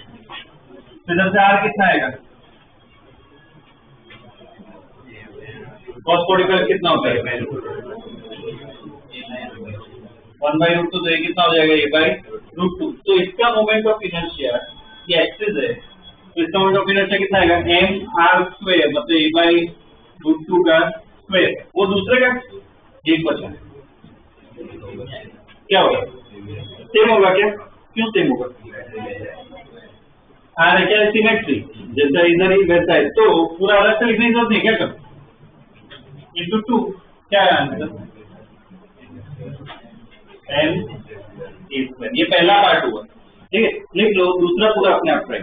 तो इधर से r कितना आएगा? cos 45 कितना होता है? 1/√2। तो ये कितना हो जाएगा? a/√2। तो इसका मोमेंट ऑफ इनर्शिया, ये एक्सिस है, तो इसका मोमेंट ऑफ इनर्शिया कितना आएगा? mr स्क्वायर, मतलब a/√2 का स्क्वायर। वो दूसरे का एक बचा, क्या होगा? सेम होगा क्या? क्यों सेम होगा? आर है क्या? सिमेट्री, जैसा इधर ही वैसा है, तो पूरा अलग से लिखने की जरूरत नहीं, क्या करो? इंटू 2, क्या है आंसर? m²। ये पहला पार्ट हुआ, ठीक है, लिख लो। दूसरा पूरा अपने आप ट्राई।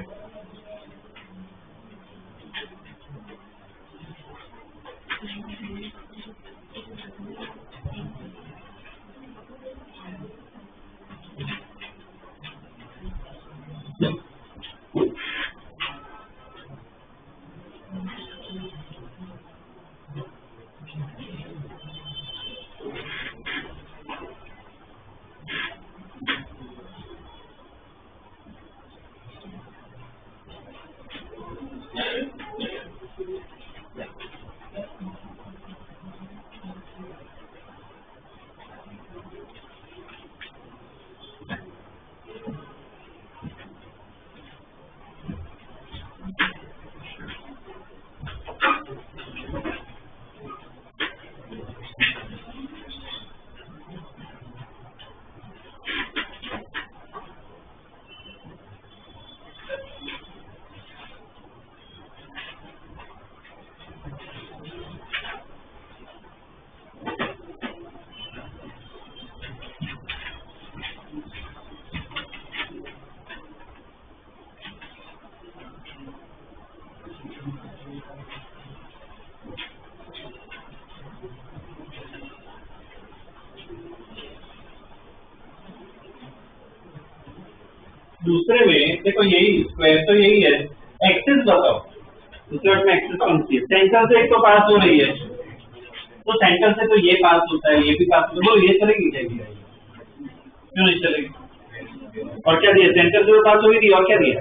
दूसरे में देखो, यही स्क्वायर तो यही है, एक्सिस बताओ दूसरे में एक्सिस कौन सी है? सेंटर से एक तो पास हो रही है, तो सेंटर से तो ये पास होता है, ये भी पास होता है, ये चलेगी क्या? क्यों नहीं चलेगी? और क्या दिया? सेंटर से तो पास हो रही थी, और क्या दिया?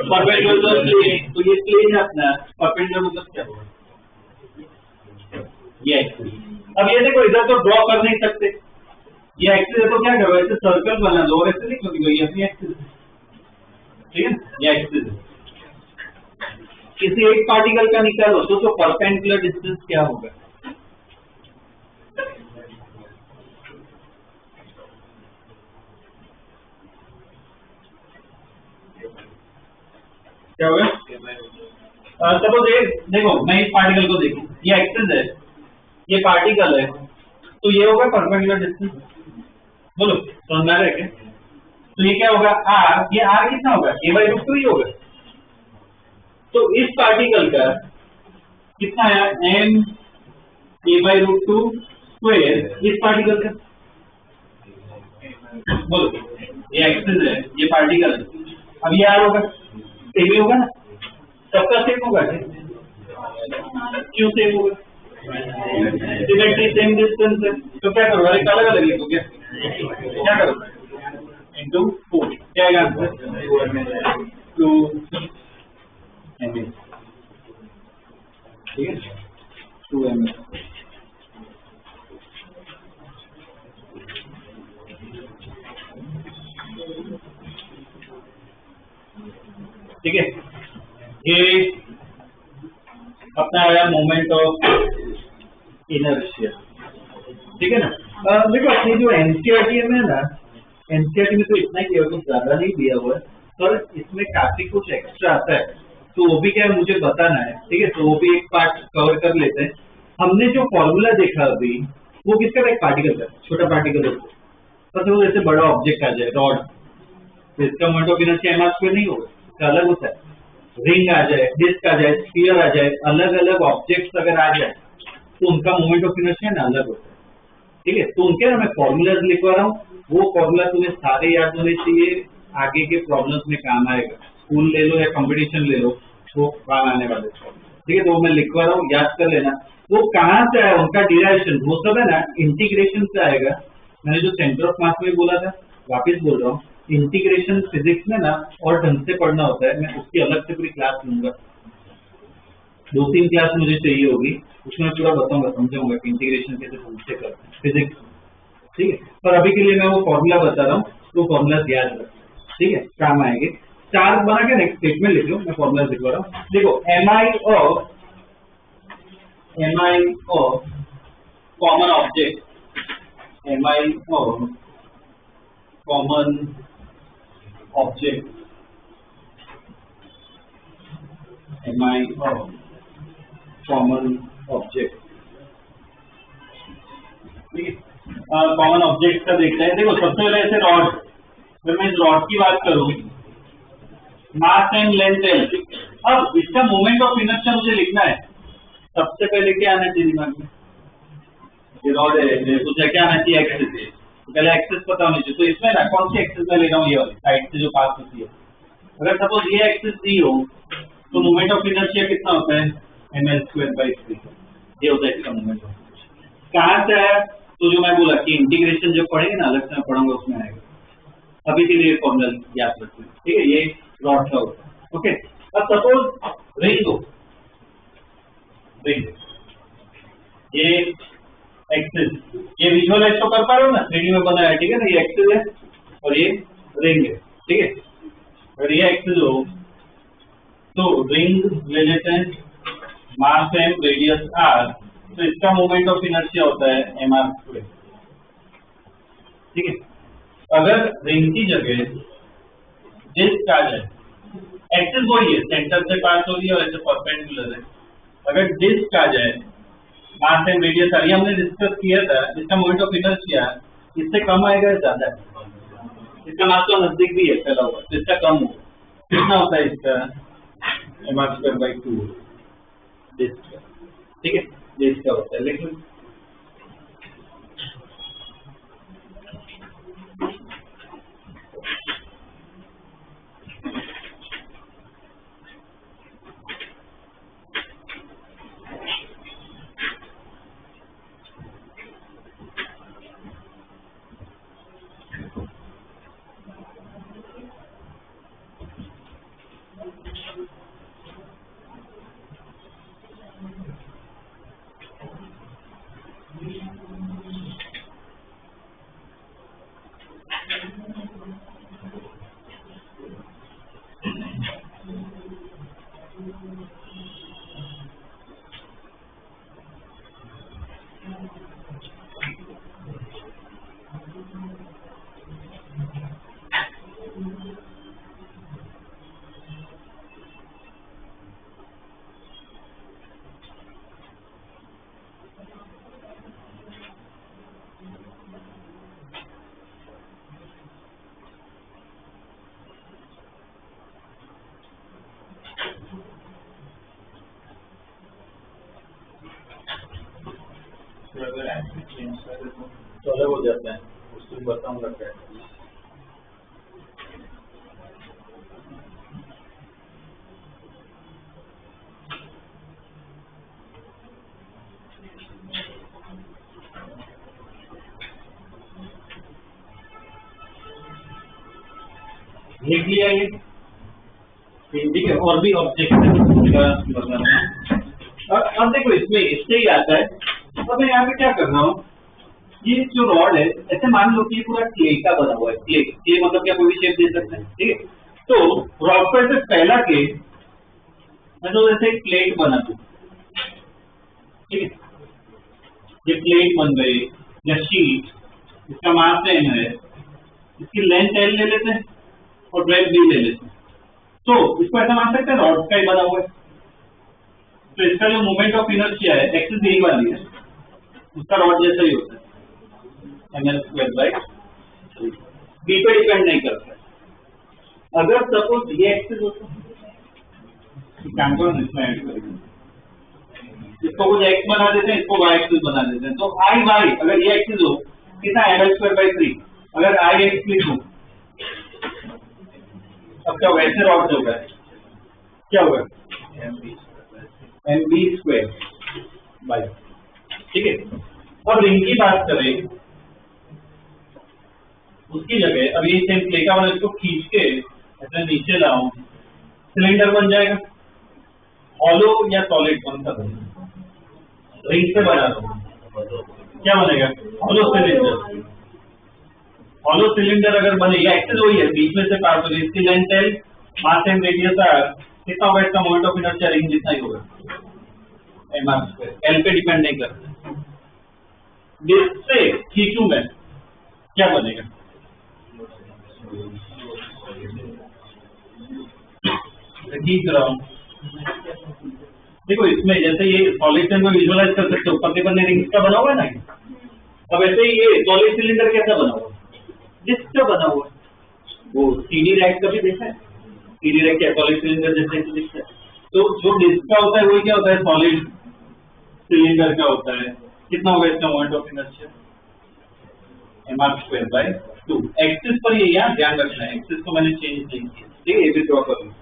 Perpendicular plane. तो ये प्लेन है अपना, परपेंडिकुलर मतलब क्या होगा? ये एक्सिस। अब ये देखो, इधर तो ड्रॉ कर नहीं सकते, ये एक्सिस है तो क्या करो? ऐसे सर्कल बना लो, और ऐसे नहीं क्योंकि ये अपनी एक्सिस है, ठीक है, ये एक्सिस है। किसी एक पार्टिकल का निकालो तो परपेंडिकुलर डिस्टेंस क्या होगा? क्या होगा? सपोज ये देखो, मैं इस पार्टिकल को देखूं, ये एक्सिस है, ये पार्टिकल है, तो ये होगा परपेंडिकुलर डिस्टेंस। बोलो समझ में आ रहा है क्या? तो ये क्या होगा? r। ये r कितना होगा? a/√2 ही होगा। तो इस पार्टिकल का कितना आया? m a/√2 स्क्वायर इस पार्टिकल का, बोलो ये एक्सिस है, ये पार्टिकल है, अब ये आर होगा, सेम ही होगा ना, सबका सेम होगा, क्यों सेम होगा, सिमेट्री सेम डिस्टेंस है, तो क्या करो, अरे अलग अलग लिखो, क्या करो इंटू 4, क्या आएगा आंसर 2 ml, ठीक है 2 ml। ठीक है, ये अपना आया मोमेंट ऑफ इनर्शिया, ठीक है ना। देखो अपनी जो एनसीईआरटी में ना, एनसीईआरटी में तो इतना ही कुछ ज्यादा नहीं दिया हुआ है, पर इसमें काफी कुछ एक्स्ट्रा आता है, तो वो भी क्या है मुझे बताना है, ठीक है, तो वो भी एक पार्ट कवर कर लेते हैं। हमने जो फॉर्मूला देखा अभी वो किसका, एक पार्टिकल का, छोटा पार्टिकल होता है, तो जैसे बड़ा ऑब्जेक्ट आ जाए रॉड, तो इसका moment of inertia m r square नहीं होगा, इसका अलग होता है। रिंग आ जाए, डिस्क आ जाए, स्फीयर आ जाए, अलग अलग ऑब्जेक्ट्स अगर आ जाए तो उनका मोमेंट ऑफ इनर्शिया ना अलग होता है, ठीक है। तो उनके ना मैं फॉर्मूलाज लिखवा रहा हूँ, वो फॉर्मूला तुम्हें सारे याद होने चाहिए, आगे के प्रॉब्लम्स में काम आएगा, स्कूल ले लो या कंपटीशन ले लो, वो काम आने वाले, ठीक है। तो मैं लिखवा रहा हूँ, याद कर लेना। वो कहाँ से आया, उनका डिराइवेशन वो सब है ना इंटीग्रेशन से आएगा। मैंने जो सेंटर ऑफ मास में बोला था, वापिस बोल रहा हूँ, इंटीग्रेशन फिजिक्स में ना और ढंग से पढ़ना होता है, मैं उसकी अलग से पूरी क्लास लूंगा, 2-3 क्लास मुझे चाहिए होगी, उसमें पूरा बताऊंगा, समझाऊंगा कि इंटीग्रेशन कैसे ढंग से करते हैं फिजिक्स, ठीक है। पर अभी के लिए मैं वो फॉर्मूला बता रहा हूँ, तो फॉर्मूला याद रखना, ठीक है, काम आएंगे। 4 बना के नेक्स्ट स्टेटमेंट लिख लो, मैं फॉर्मूला लिखवा रहा हूँ। देखो M I of common object, M I of common object, M I of common object, ठीक है। कॉमन ऑब्जेक्ट का देखते हैं। देखो सबसे पहले ऐसे रॉड, अगर मैं इस रॉड की बात करूं, मास एंड लेंथ एल, अब इसका मोमेंट ऑफ इनर्शिया मुझे लिखना है, सबसे पहले क्या आना चाहिए दिमाग में, ये रॉड है, मुझे क्या आना चाहिए, एक्सिस है, तो पहले एक्सिस पता होनी चाहिए। तो इसमें ना कौन सी एक्सिस में ले रहा हूँ, ये वाली साइड से जो पास होती है, अगर सपोज ये एक्सिस दी हो तो मोमेंट ऑफ इनर्शिया कितना होता है, ml²/3, ये होता है इसका मोमेंट ऑफ इनर्शिया। कहाँ से आया, तो जो मैं बोला कि इंटीग्रेशन जब पढ़ेंगे ना, अलग से मैं पढ़ूंगा, उसमें आएगा, अभी के लिए फॉर्मूला याद रखना, ठीक है। ये रॉड का होता है, ओके। अब सपोज रिंग हो, रिंग, ये एक्सिस, ये विजुअलाइज तो कर पा रहे हो ना, 3D में बनाया है, ठीक है ना, ये एक्सिस है और ये रिंग है, ठीक है। अगर ये एक्सिस हो तो रिंग ले लेते हैं, मास एम, रेडियस आर, तो इसका मोमेंट ऑफ इनर्शिया होता है mr², ठीक है। अगर रिंग की जगह डिस्क आ जाए, एक्सिस वही है, सेंटर से पास हो रही है और ऐसे परपेंडिकुलर है, अगर डिस्क आ जाए, मास एंड रेडियस आर, ये हमने डिस्कस किया था, इसका मोमेंट ऑफ इनर्शिया इससे कम आएगा या ज्यादा है, इसका मास तो नजदीक भी है फैला हुआ, तो इसका कम होगा, कितना होता है इसका mr²/2 डिस्क, ठीक है, डिस्क का होता है। लेकिन ऐसे तो अलग हो जाता है, उसको बताऊंगा क्या। लिख लिया ये, ठीक है। और भी ऑब्जेक्ट बताना है। और अब देखो इसमें इससे ही आता है। अब मैं यहाँ पे क्या कर रहा हूँ, ये जो रॉड है ऐसे मान लो कि ये पूरा क्ले का बना हुआ है। क्ले मतलब क्या, कोई भी शेप दे सकते हैं, ठीक है। तो रॉड पर से पहला के मैं तो जैसे एक प्लेट बना दूं, ठीक है। ये प्लेट बन गई या शीट, इसका मास n है, इसकी लेंथ l ले लेते हैं और ब्रेथ b ले लेते हैं। तो इसको ऐसा मान सकते हैं रॉड का ही बना हुआ है। तो इसका जो मोमेंट ऑफ इनर्शिया है एक्सिस यही वाली है, उसका रॉड जैसा ही होता है, ml²/3। b पे डिपेंड नहीं करता है। अगर सपोज ये एक्सिस होता है, इसमें ऐड करेंगे, इसको कुछ x बना देते हैं, इसको y एक्सिस बना देते हैं। तो i y अगर ये एक्सिस हो कितना, ml²/3। अगर i x लिखूं अब क्या होगा, ऐसे रॉड होगा, क्या होगा, mb², ठीक है। अब रिंग की बात करें, उसकी जगह अब ये सेम क्ले का वाला, इसको खींच के ऐसे नीचे लाऊं, सिलेंडर बन जाएगा। हॉलो या सॉलिड कौन सा बनेगा, रिंग से बना दो, क्या बनेगा, हॉलो सिलेंडर। हॉलो सिलेंडर अगर बने, या एक्सिस वही है, बीच में से पास होगी, इसकी लेंथ l, मास m, रेडियस r, कितना होगा इसका मोमेंट ऑफ इनर्शिया, रिंग जितना ही होगा, mr², l पे डिपेंड नहीं करता। जिससे खींचू मैं, क्या बनेगा, खींच रहा हूं। देखो इसमें जैसे ये सॉलिड में विजुअलाइज कर सकते हो, पतले पतले रिंग्स का बना हुआ है ना। अब ऐसे ही ये सॉलिड सिलेंडर कैसा बना हुआ, डिस्क का बना हुआ है। वो सीडी रैक का भी देखा है, सीडी रैक क्या सॉलिड सिलेंडर जैसे तो दिखता है। तो जो डिस्क का होता है वही क्या होता है, सॉलिड सिलेंडर का होता है। कितना होगा इसका moment of inertia, mr²/2। Axis पर ये यहाँ ध्यान रखना है, एक्सिस को मैंने चेंज नहीं किया, ठीक है। ये भी ड्रॉ करूँ,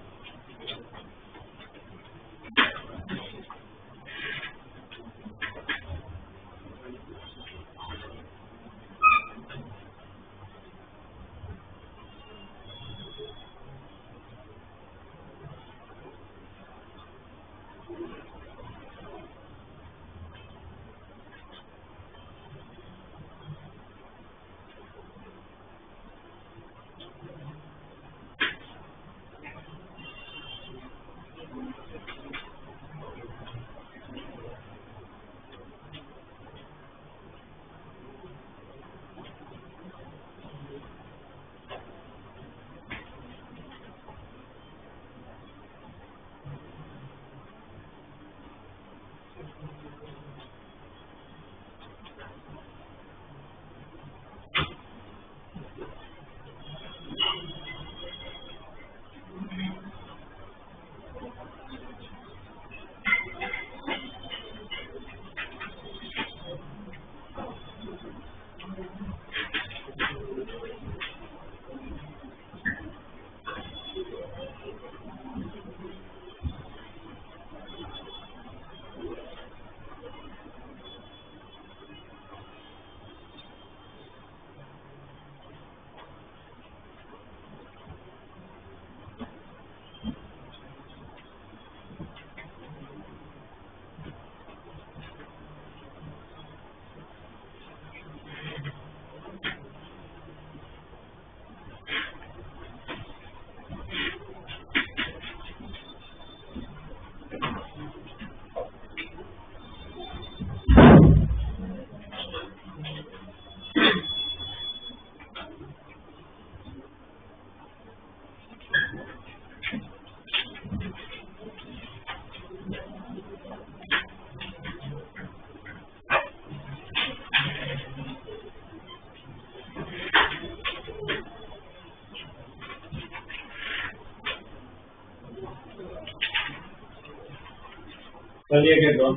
चलिए के दो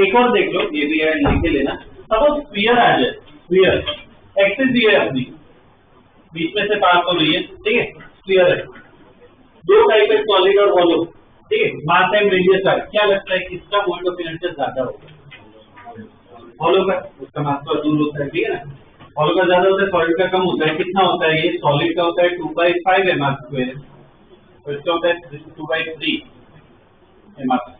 एक और देख लो, ये भी है, लिख के लेना। सपोज स्फीयर आ जाए, स्फीयर एक्सिस भी है अपनी, बीच में से पास हो रही है, ठीक है, स्फीयर है, दो टाइप है, सॉलिड और हॉलो, ठीक है, मास एंड रेडियस है, क्या लगता है किसका मोमेंट ऑफ इनर्शिया ज्यादा होगा? हॉलो का, उसका मास तो दूर होता है, ठीक है ना, हॉलो का ज्यादा होता है, सॉलिड का कम होता है। कितना होता है? ये सॉलिड का होता है 2/5 है मास स्क्वायर, तो इसका होता है 2/3 है मास।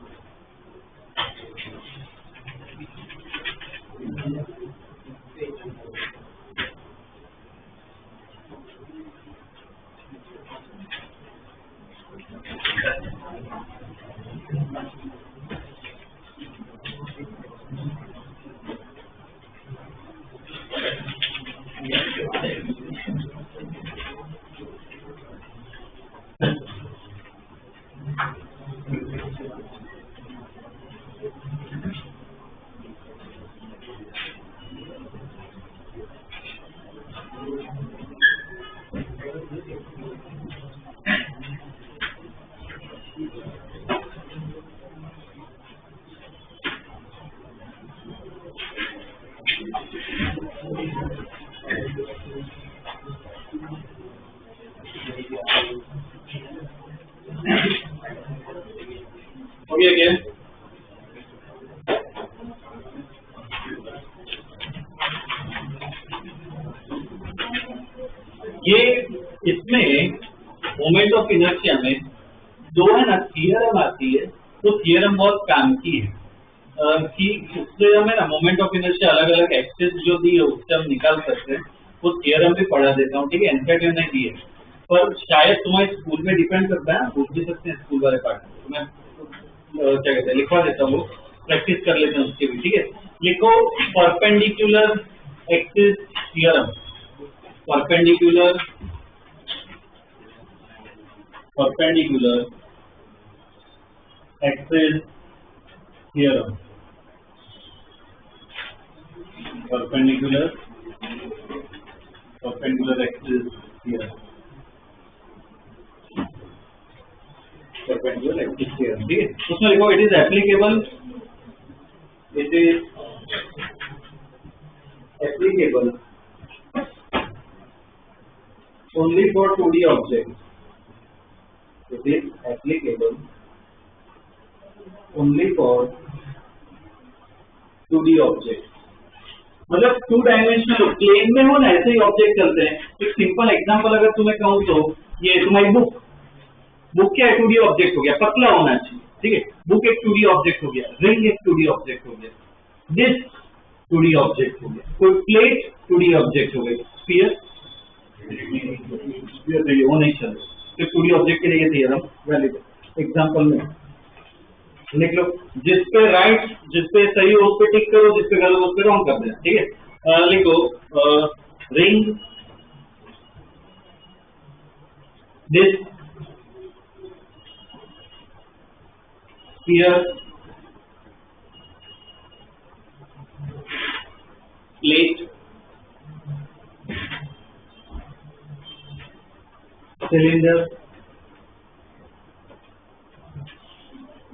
हो गया क्या? ये इसमें मोमेंट ऑफ इनर्शिया में जो है ना थियरम आती है, तो थियरम बहुत काम की है कि उससे हमें ना मोमेंट ऑफ इनर्शिया अलग अलग एक्सेस जो दी है उससे हम निकाल सकते हैं। वो थियरम भी पढ़ा देता हूँ, ठीक है, एनसीईआरटी ने दी है, पर शायद तुम्हारे स्कूल में डिपेंड करता है, पूछ भी सकते हैं स्कूल वाले पार्ट में। तो मैं क्या कहते हैं लिखवा देता हूँ, प्रैक्टिस कर लेते हैं उसके भी, ठीक है। लिखो perpendicular axis theorem, perpendicular axis theorem, perpendicular axis theorem, perpendicular axis theorem, ठीक है। उसमें लिखो it is applicable only for 2D objects. It is applicable only for 2D objects. मतलब 2 डायमेंशनल प्लेन में हो ना, ऐसे ही ऑब्जेक्ट चलते हैं। एक सिंपल एग्जांपल अगर तुम्हें कहूँ तो ये तुम्हारी बुक क्या है? 2D ऑब्जेक्ट हो गया, पतला होना चाहिए, ठीक है। बुक एक 2D ऑब्जेक्ट हो गया, रिंग एक 2D ऑब्जेक्ट हो गया, डिस्क 2D ऑब्जेक्ट हो गया, कोई प्लेट 2D ऑब्जेक्ट हो गई, स्फीयर वो नहीं चल रहा। 2D ऑब्जेक्ट के लिए थियरम वैलिड है। एग्जांपल में लिख लो, जिस पे सही हो उस पे टिक करो, जिस पे गलत उस पे रॉन्ग कर देना, ठीक है। लिखो ring, disc, sphere, plate, cylinder.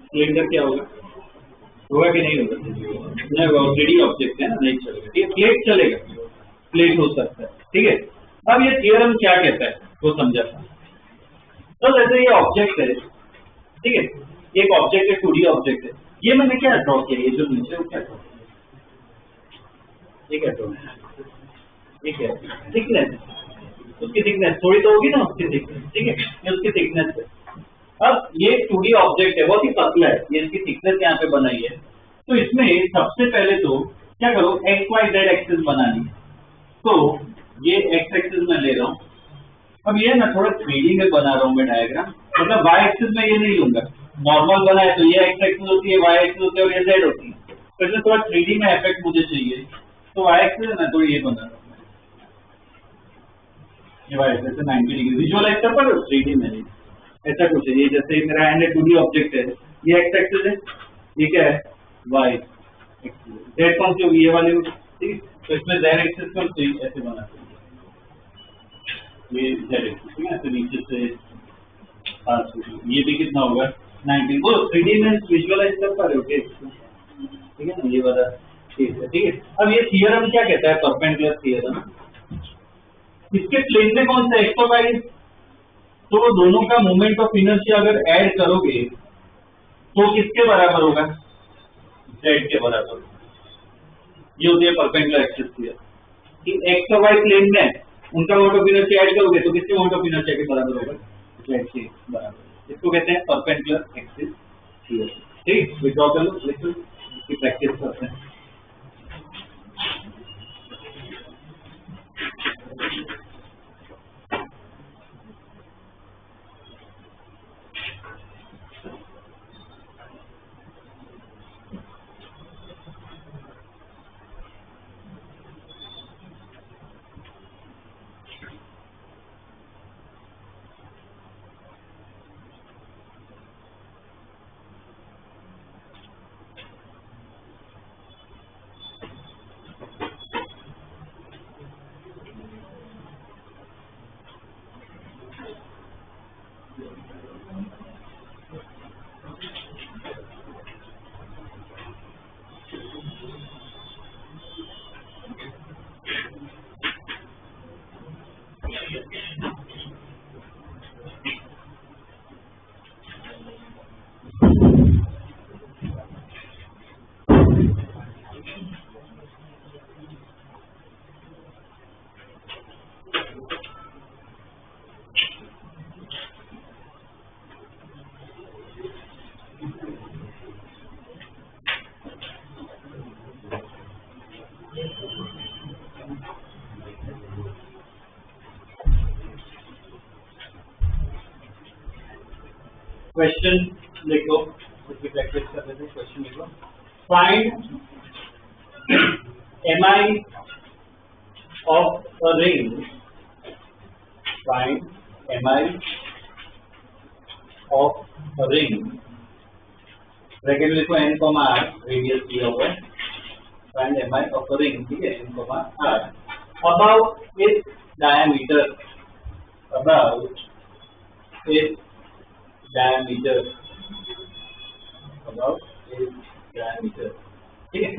Cylinder क्या होगा? होगा कि नहीं होगा? नहीं होगा, 3D ऑब्जेक्ट है ना, नहीं चलेगा, ठीक है। प्लेट चलेगा, प्लेट हो सकता है, ठीक है। अब ये थियरम क्या कहता है वो समझा। तो जैसे ये ऑब्जेक्ट है, ठीक है, एक ऑब्जेक्ट है, 2D ऑब्जेक्ट है। ये मैंने क्या ड्रॉ किया? ये जो नीचे वो क्या ड्रॉ किया? ये क्या ड्रॉ किया? ये क्या थिकनेस, उसकी थिकनेस थोड़ी तो होगी ना, उसकी थिकनेस, ठीक है, ये उसकी थिकनेस है। अब ये 2D ऑब्जेक्ट है, बहुत ही पतला है, ये इसकी थिकनेस यहाँ पे बनाई है। तो इसमें सबसे पहले तो क्या करो, XYZ एक्सिस बनानी है। तो ये X एक्सिस में ले रहा हूँ। अब ये ना थोड़ा 3D में बना रहा हूँ मैं डायग्राम, मतलब Y एक्सिस में ये नहीं लूंगा। नॉर्मल बना है तो ये X एक्सिस होती है, Y एक्सिस होती है और ये Z होती है। तो इसमें थोड़ा 3D में इफेक्ट मुझे चाहिए, तो Y एक्सिस है ना, तो ये बना रहा हूँ ये Y एक्सिस से 90 डिग्री विजुअलाइज कर पा रहे हो, 3D में नहीं। ऐसा कुछ है, ये जैसे मेरा हैंड है, 2D ऑब्जेक्ट है, ये X एक्सिस है, ये क्या है? Y axis. Z कौन सी होगी? ये वाली होगी, ठीक है। तो इसमें Z एक्सिस कौन सी? ऐसे बनाते हैं, ये Z एक्सिस, ठीक है, तो नीचे से ये भी कितना होगा? 90। वो 3D में विजुअलाइज कर पा रहे हो क्या? ठीक है ना, ये वाला चीज है। ठीक है, अब ये थियरम क्या कहता है, परपेंडिकुलर थियरम, इसके प्लेन में कौन सा एक्स, तो वो दोनों का मोमेंट ऑफ इनर्शिया अगर ऐड करोगे तो किसके बराबर होगा, जेड के बराबर। ये होती है परपेंडिकुलर एक्सिस थियरम कि एक्स और वाई प्लेन में उनका मोमेंट ऑफ इनर्शिया ऐड करोगे तो किसके मोमेंट ऑफ इनर्शिया के बराबर होगा, जेड के बराबर। इसको कहते हैं परपेंडिकुलर एक्सिस थियरम। ठीक, विड्रॉ कर लो, इसकी प्रैक्टिस करते हैं। क्वेश्चन लिखो, उसकी प्रैक्टिस कर रहे थे। क्वेश्चन लिखो, find mi of a ring, find mi of a ring, bracket में लिखो n कॉमा r, रेडियस दिया हुआ है, find mi of a ring, ठीक है, n comma r, about its diameter, about it's diameter, about its diameter, ठीक है।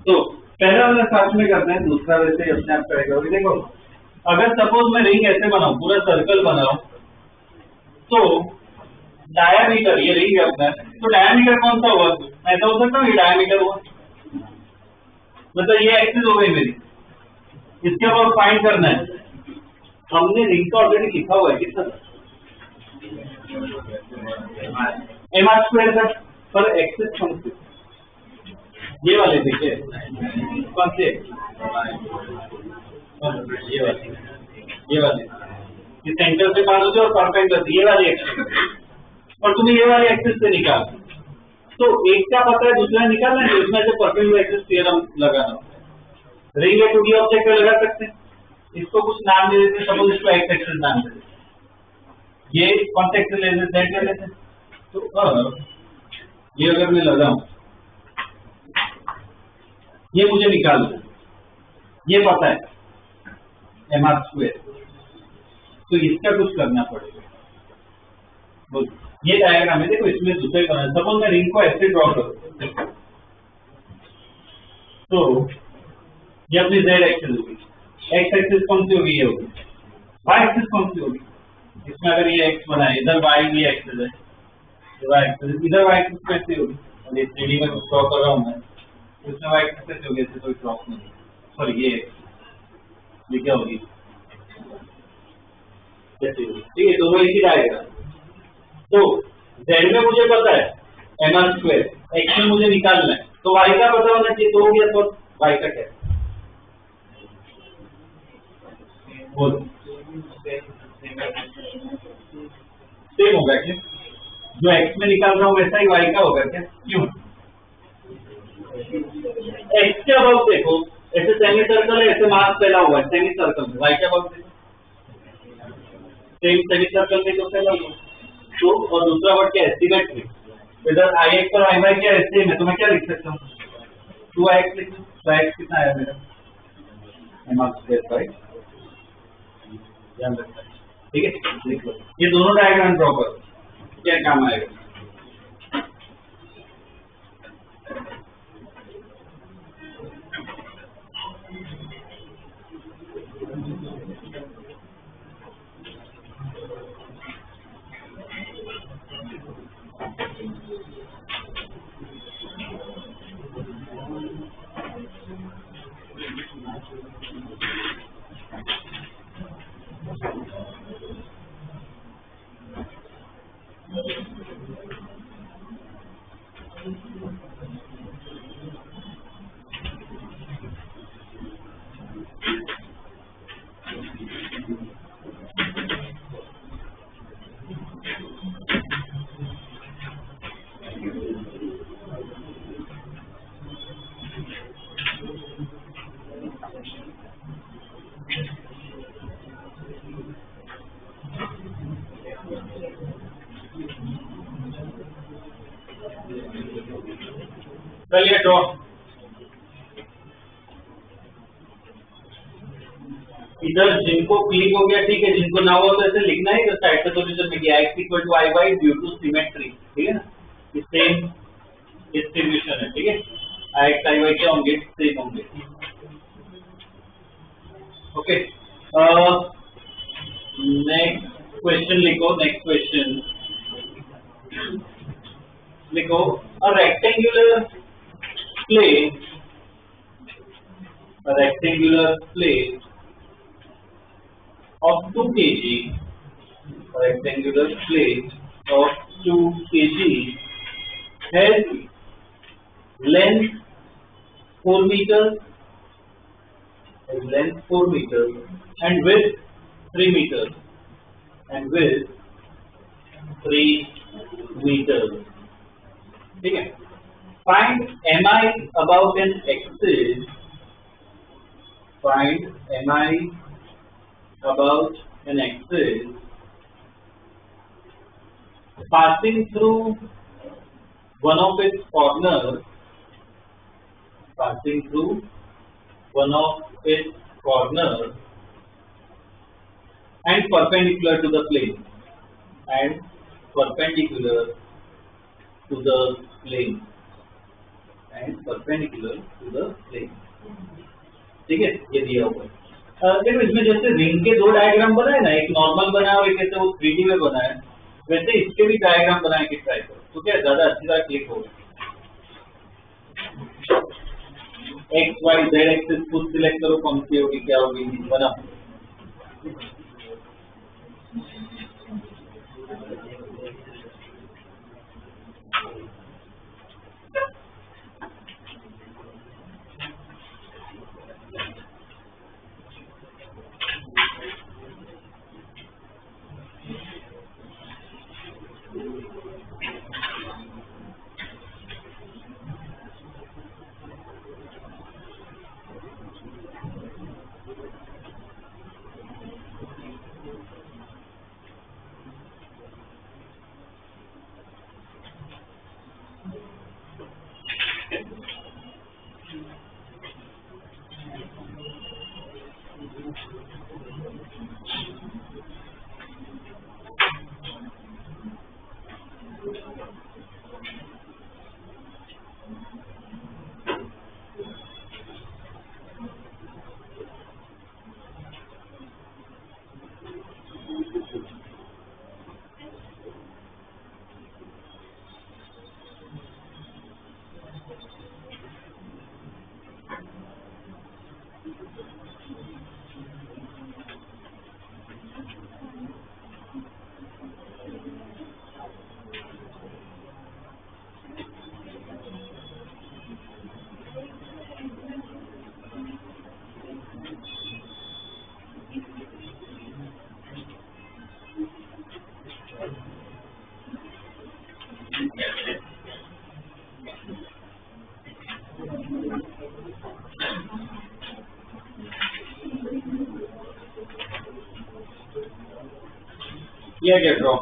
तो पहला वाला साथ में करते हैं, दूसरा वैसे अपने आप करेगा। देखो, अगर सपोज मैं रिंग ऐसे बनाऊं, पूरा सर्कल बनाऊं, तो डायमीटर, ये रिंग है अपना, तो डायमीटर कौन सा हुआ, ऐसा हो सकता है ये डायमीटर हुआ, मतलब ये एक्सिस हो गई मेरी, इसके अबाउट फाइंड करना है। हमने रिंग का ऑलरेडी लिखा हुआ है कितना, एम आर स्क्वायर का, पर एक्सेस कौन से, ये वाले देखिए, कौन से, ये वाले सेंटर से पास होते और परपेंडिकुलर, ये वाले एक्सेस, और तुम्हें ये वाले एक्सेस से निकाल, तो एक का पता है, दूसरा निकालना है, उसमें से परपेंडिकुलर एक्सेस थ्योरम लगाना। रिंग या 2D ऑब्जेक्ट लगा सकते हैं, इसको कुछ नाम दे देते हैं, सपोज इसको एक्स एक्सेस नाम दे देते, ये कौन सा एक्सेस ले लेते हैं, कर लेते हैं। तो ये अगर मैं लगाऊं, ये मुझे निकाल दो, ये पता है एम आर स्क्वायर, तो इसका कुछ करना पड़ेगा। ये डायग्राम है, देखो इसमें दूसरे करना, सपोज मैं रिंग को ऐसे ड्रॉ करूं, तो ये अपनी जेड एक्सेस होगी, एक्स एक्सेस कौन सी होगी, ये होगी, वाई एक्सेस कौन सी होगी, इसमें अगर ये एक्स बना है, इधर वाई ये एक्सेस है, वाई एक्सेस, इधर वाई एक्सेस कैसे होगी, और ये 3D में ड्रॉ कर रहा हूं मैं, इसमें वाई एक्सेस कैसे होगी, ऐसे कोई ड्रॉप नहीं, सॉरी ये क्या होगी, कैसे होगी, ठीक है, दोनों एक ही डायग्राम। तो जेड में मुझे पता है एम आर स्क्वायर, एक्स में मुझे निकालना है, तो वाई का पता होना चाहिए, तो हो गया, तो वाई का क्या बोल, सेम होगा क्या, जो एक्स में निकाल रहा हूँ वैसा ही वाई का होगा क्या, क्यों, एक्स के अबाउट देखो, ऐसे सेमी सर्कल है, ऐसे मार्क फैला हुआ है सेमी सर्कल में, वाई के अबाउट देखो, सेम सेमी सर्कल में तो फैला हुआ, तो और दूसरा वर्ड क्या है, सिमेट्री, इधर आई एक्स और आई वाई क्या है, सेम है, तो मैं क्या लिख सकता हूँ, 2x लिख लूं, 2x कितना आया मेरा, एम आर स्क्वायर बाय, ध्यान रखना, ठीक है, लिख लो, ये दोनों डायग्राम ड्रॉ करो, क्या काम आएगा, ड्रॉ? इधर जिनको क्लिक हो गया ठीक है, जिनको ना हुआ तो ऐसे लिखना है, तो साइड पे सोल्यूशन में किया x equal to I Y due to symmetry, ठीक है ना, सेम डिस्ट्रीब्यूशन है, ठीक है, आई एक्स आई वाई क्या होंगे, सेम होंगे। ओके, नेक्स्ट क्वेश्चन लिखो, नेक्स्ट क्वेश्चन लिखो, a rectangular plate, a rectangular plate of 2 kg, a rectangular plate of 2 kg has length 4 meters, has length 4 meters and width 3 meters, and width 3 meters, ठीक है। Find mi about an axis, find mi about an axis passing through one of its corners, passing through one of its corners and perpendicular to the plane, and perpendicular to the plane, and perpendicular to the plane, ठीक है, ये दिया हुआ है। देखो इसमें जैसे ring के 2 डायग्राम बनाए ना, एक नॉर्मल बना है और एक ऐसे वो 3D में बना है, वैसे इसके भी डायग्राम बनाए के ट्राई करो, तो क्या ज्यादा अच्छी तरह क्लिक होगा। एक्स वाई जेड एक्सिस खुद सिलेक्ट करो, कौन सी होगी क्या होगी, बनाओ। किया क्या ड्रॉ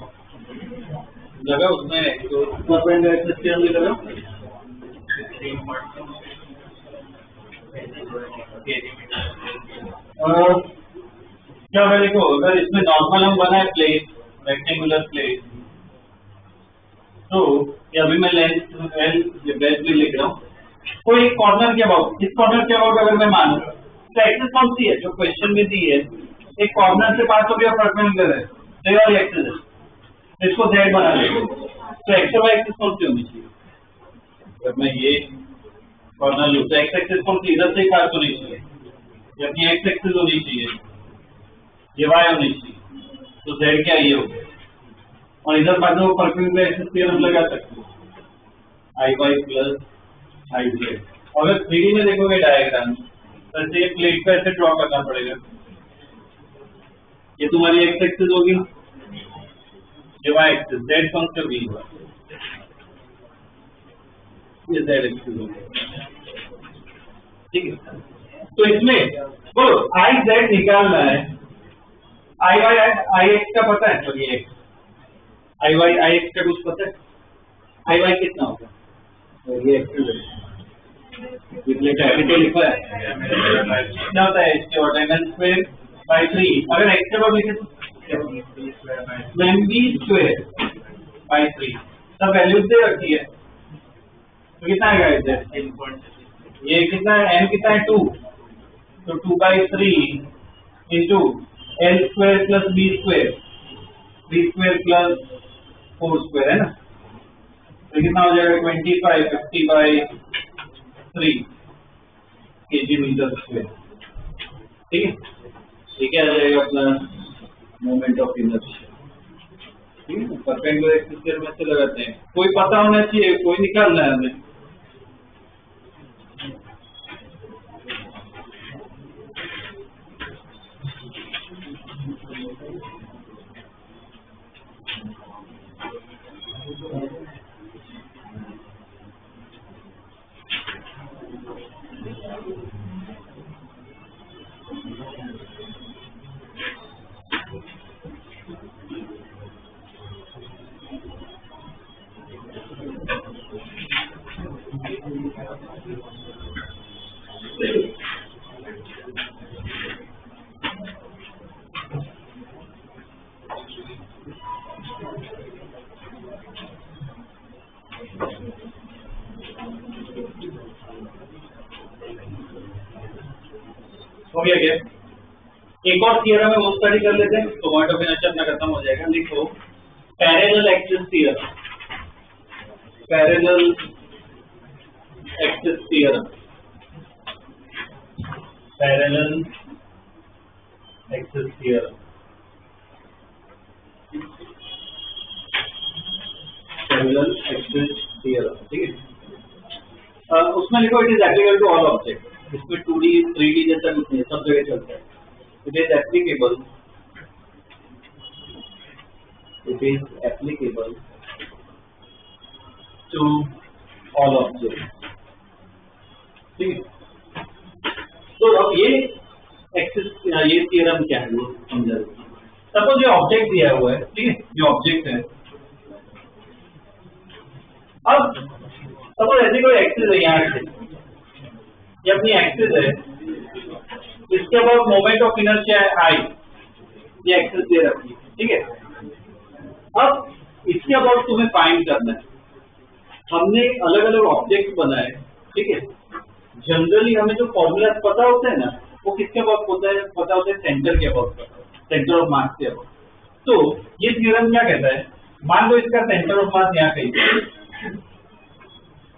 लगा उसमें, तो परपेंडिकुलर लगा, क्या है देखो, अगर इसमें नॉर्मल हम बनाए प्लेट, रेक्टेंगुलर प्लेट, तो ये अभी मैं लेंथ एल ब्रेथ भी लिख रहा हूँ, कोई एक कॉर्नर के अबाउट, इस कॉर्नर के अबाउट अगर मैं मानूं तो एक्सिस कौन सी है जो क्वेश्चन में दी है, एक कॉर्नर से पास हो गया परपेंडिकुलर है, तो ये वाली एक्सिस है, इसको जेड बना लेंगे, तो एक्स और वाई एक्सिस कौन सी होनी चाहिए, जब मैं ये कॉर्नर लूँ तो एक्स एक्सिस कौन सी, इधर से ही पास होनी चाहिए, जबकि एक्स एक्सिस होनी चाहिए, ये वाई होनी चाहिए, तो जेड क्या ये हो गया, और इधर बाद में परपेंडिकुलर एक्सिस थ्योरम लगा सकते हो, आई वाई प्लस आई जेड। अगर 3D में देखोगे डायग्राम, तो ऐसे प्लेट पे ऐसे ड्रॉ करना पड़ेगा, ये तुम्हारी एक्स एक्सिस होगी, ये वाई एक्सिस, जेड कौन सी होगी, ये जेड एक्सिस होगी, ठीक है। तो इसमें बोलो आई जेड निकालना है, आई वाई आई एक्स का पता है, तो ये एक्स आई वाई आई एक्स का कुछ पता है, आई वाई कितना होगा, तो ये एक्सिस है, इसलिए कैपिटल लिखा है क्या होता है इसके और एन स्क्वायर बाई 3 अगर एक्स के बाद लिखे तो बी स्क्वायर बाई 3 सब वैल्यूज दे रखी है तो कितना आएगा इधर ये कितना है एन कितना है 2 तो 2/3 into L square plus B square plus 4 square है ना तो कितना हो जाएगा 25/50/3 kg मीटर स्क्वायर ठीक है ठीक है आ जाएगा अपना मोमेंट ऑफ इनर्शिया ठीक है परपेंडिकुलर एक्सिस के में से लगाते हैं कोई पता होना चाहिए कोई निकालना है हमें हो गया क्या एक और थियरम है वो स्टडी कर लेते हैं तो पॉइंट ऑफ इनर्शिया अपना खत्म हो जाएगा लिखो parallel axis theorem parallel axis theorem parallel axis theorem parallel axis theorem ठीक है उसमें लिखो it is applicable to all object इसमें 2D 3D जैसा कुछ नहीं सब जगह चलता है it is applicable to all object ठीक है तो अब ये एक्सिस ये थ्योरम क्या है वो समझा सपोज ये ऑब्जेक्ट दिया हुआ है ठीक है ये ऑब्जेक्ट है अब सपोज ऐसी कोई एक्सिस है यहाँ से ये अपनी एक्सिस है इसके बाद मोमेंट ऑफ इनर्शिया है आई ये एक्सिस दे रखी है ठीक है अब इसके बाद तुम्हें फाइंड करना है हमने अलग अलग ऑब्जेक्ट बनाए ठीक है जनरली हमें जो फॉर्मूला पता होता है ना वो किसके बाद पता होता है सेंटर के अबाउट सेंटर ऑफ मास के अबाउट तो ये थ्योरम क्या कहता है मान लो इसका सेंटर ऑफ मास यहाँ कहीं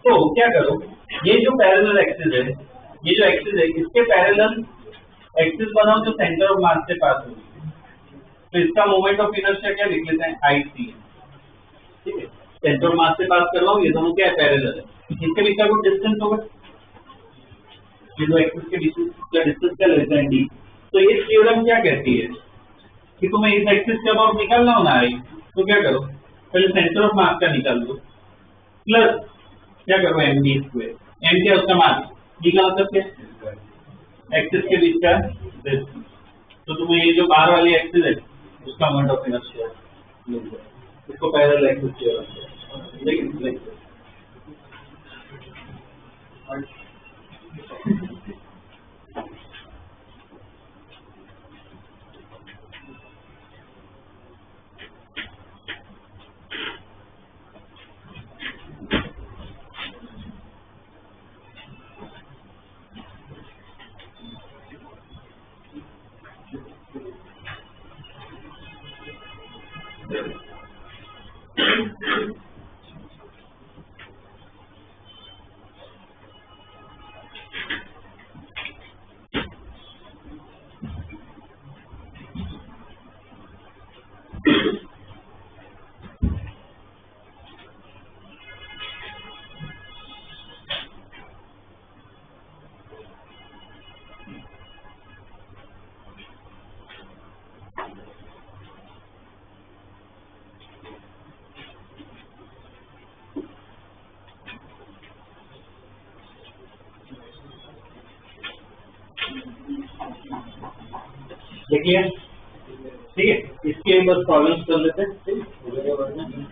तो क्या करो ये जो पैरेलल एक्सिस है ये जो एक्सिस है इसके पैरेलल एक्सिस बनाओ जो सेंटर ऑफ मास से पास होगी तो इसका मोमेंट ऑफ इनर्शिया क्या लिख लेते हैं आई सी ठीक है सेंटर ऑफ मास से पास करवाओ ये दोनों क्या है पैरेलल है इसके बीच का कोई डिस्टेंस होगा ये दो एक्सिस के बीच का डिस्टेंस क्या लेते हैं डी तो ये थ्योरम क्या कहती है कि तुम्हें इस एक्सिस के अबाउट निकालना होना आई तो क्या करो पहले सेंटर ऑफ मास का निकाल दो प्लस क्या करो एम डी स्क्वायर एम क्या उसका मास डी का मतलब क्या एक्सिस के बीच का डिस्टेंस तो तुम्हें ये जो बाहर वाली एक्सिस है उसका मोमेंट ऑफ इनर्शिया इसको पैरेलल एक्सिस थ्योरम लेकिन देखिए ठीक है इसके बस प्रॉब्लम्स कर लेते हैं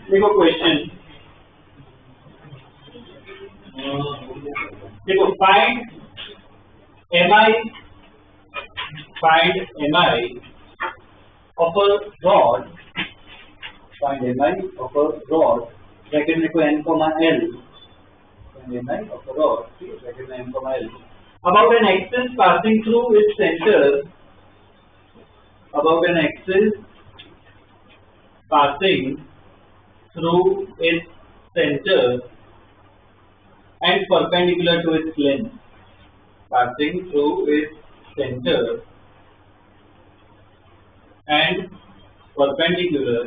देखो क्वेश्चन देखो find mi of a rod, find mi of a rod, bracket में कोई n, l, find mi of a rod, bracket में n, l, about an axis passing through its center, about an axis passing through its center and perpendicular to its length, passing through its center and perpendicular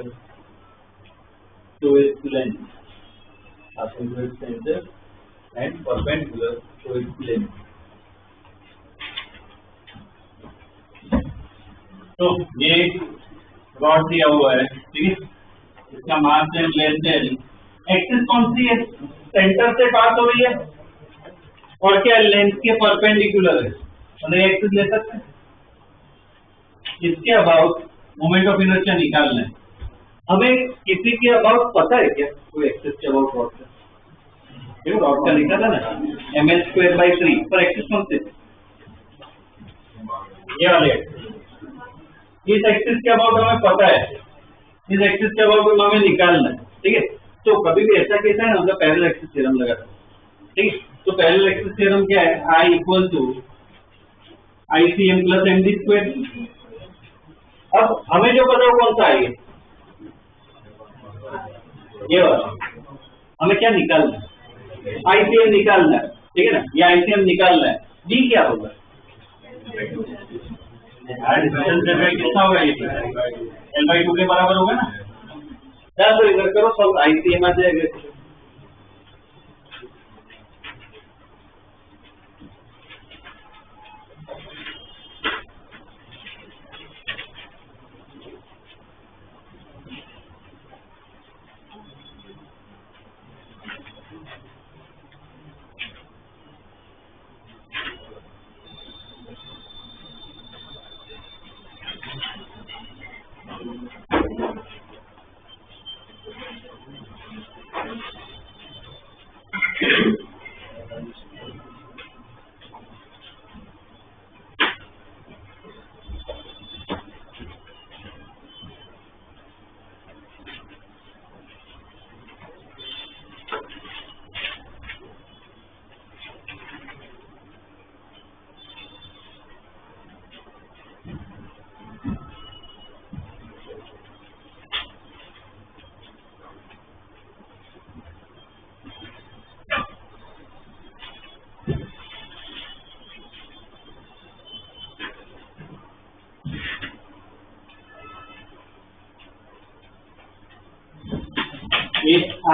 to its length, passing through its center and perpendicular to its length. तो ये rod दिया हुआ है, ठीक है, इसका मास है, length है, एक्सिस कौन सी है, सेंटर से पास हो रही है और क्या लेंथ के परपेंडिकुलर है, मतलब एक्सिस ले सकते हैं। इसके अबाउट मोमेंट ऑफ इनर्शिया निकालना है। हमें किसी के अबाउट पता है क्या, कोई एक्सिस के अबाउट रॉड का, देखो रॉड का लिखा था ना ml²/3 पर एक्सिस कौन से, ये वाले इस एक्सिस के अबाउट हमें पता है, इस एक्सिस के अबाउट हमें निकालना है, ठीक है। तो कभी भी ऐसा केस है ना, मतलब पैरेलल एक्सिस थ्योरम लगा, ठीक है। तो पैरेलल एक्सिस थ्योरम क्या है, I = ICM + MD²। अब हमें जो पता है कौन सा है, ये वाला, हमें क्या निकालना है, ICM निकालना है, ठीक है ना, ये ICM निकालना है। D क्या होगा, कितना होगा, ये L/2 के बराबर होगा ना। तो इधर करो सब, ICM आ जाएगा।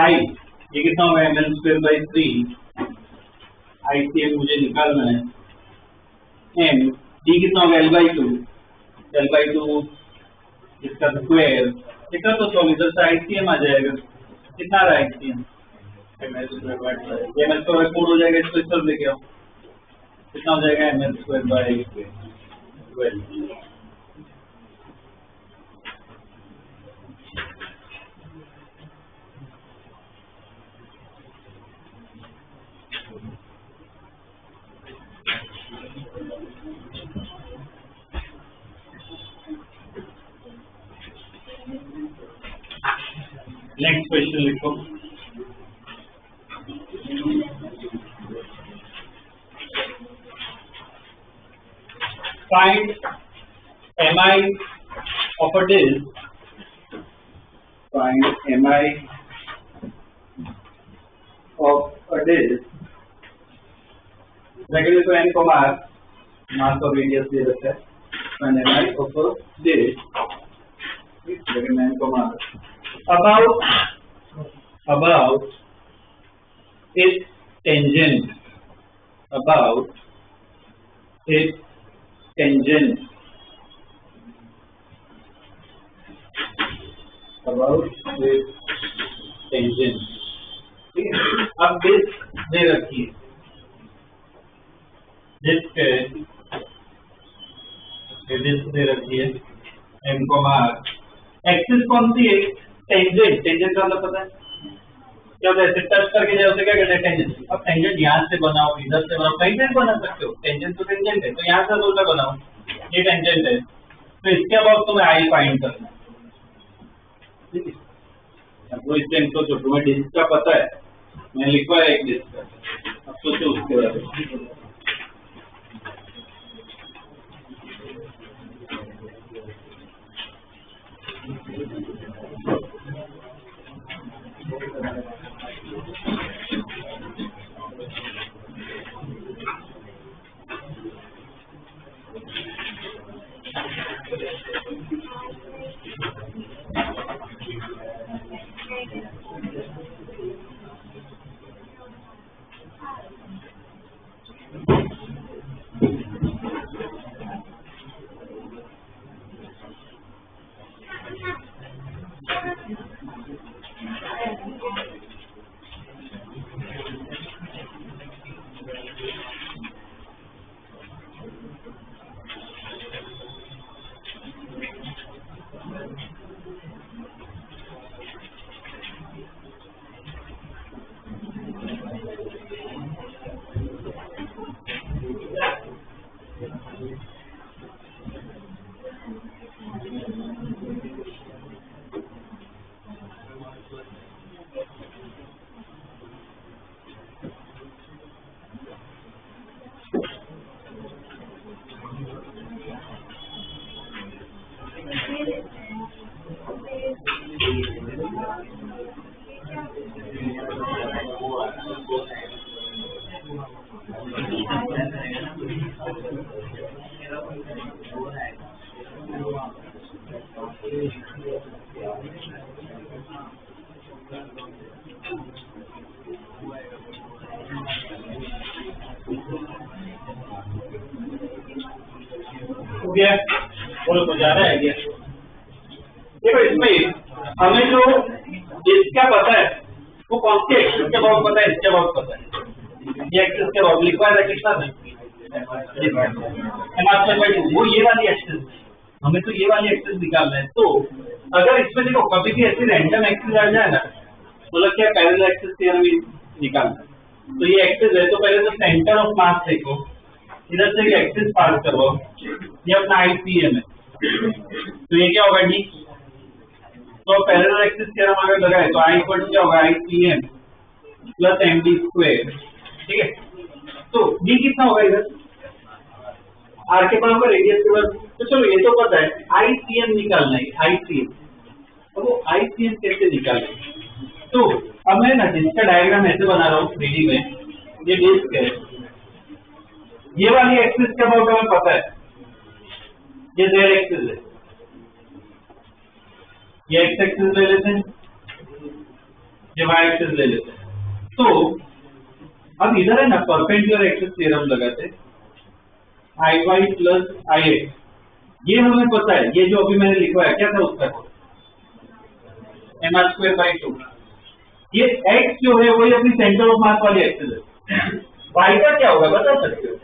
I ये कितना होगा, ml²/3, ICM मुझे निकालना है, M D कितना होगा, L/2 इसका स्क्वायर, इसका तो सॉल्व, इधर से ICM आ जाएगा, कितना आ रहा है ICM, ml²/4 हो जाएगा, इसको इस तरफ लेके आओ, कितना हो जाएगा, ml²/12। नेक्स्ट क्वेश्चन लिखो, find mi of a disk, find mi of a disk, bracket में तो n को मास और रेडियस दे रखा है, find mi of a disk, bracket में n को मास, about its tangent, about its tangent, about its tangent, ठीक है। अब डिस्क दे रखी है, डिस्क दे रखी है, m को मार्क, एक्सिस कौन सी है, टेंजेंट, टेंजेंट का मतलब पता है, क्या होता है, ऐसे टच करके जैसे क्या कहते हैं टेंजेंट। अब टेंजेंट यहाँ से बनाओ, इधर से बनाओ, कहीं से भी बना सकते हो। टेंजेंट तो टेंजेंट है, तो यहाँ से बोलकर बनाओ, ये टेंजेंट है, तो इसके अबाउट तुम्हें आई फाइंड करना है, ठीक है। अब वो इससे इनको जो तुम्हें डिस्क का पता है, मैंने लिखवा है एक डिस्क का, अब सोचो उसके बारे में। बोलो तो जा रहा है ये। देखो इसमें हमें जो इसका पता है वो कौन सी एक्सिस के अबाउट पता है, इसके अबाउट पता है। ये एक्सिस के अबाउट लिखवा है कितना है वो ये वाली एक्सिस, हमें तो ये वाली एक्सिस निकालना है। तो अगर इसमें देखो कभी भी ऐसी रैंडम एक्सिस आ जाए ना, मतलब क्या पैरेलल एक्सिस थ्योरम निकालना है। तो ये एक्सिस है, तो पहले तो सेंटर ऑफ मास देखो, इधर से एक्सिस पास करवाओ, ये अपना आईपीएम है, तो ये क्या होगा डी। तो पैरेलल एक्सिस थ्योरम अगर लगाए तो आई इक्वल क्या होगा, आईपीएम प्लस एमडी स्क्वायर, ठीक है। तो डी कितना होगा इधर, आर के पास रेडियस के बाद, तो चलो ये तो पता है, आईसीएम निकालना है, आईसीएम। तो वो आईसीएम कैसे निकालेंगे, तो अब मैं ना जिसका डायग्राम ऐसे बना रहा हूँ 3D में, ये डिस्क है, ये वाली एक्सिस के अबाउट हमें पता है, ये जेड एक्सिस है, ये एक्स एक्सिस ले लेते हैं, ये वाई एक्सिस ले लेते हैं। तो अब इधर है ना परपेंडिकुलर एक्सिस थ्योरम लगाते हैं, आई वाई प्लस आई एक्स, ये हमें पता है, ये जो अभी मैंने लिखा है क्या था उसका, एम आर स्क्वायर बाई 2। ये एक्स जो है वही अपनी सेंटर ऑफ मास वाली एक्सिस है। वाई का क्या होगा बता सकते हो,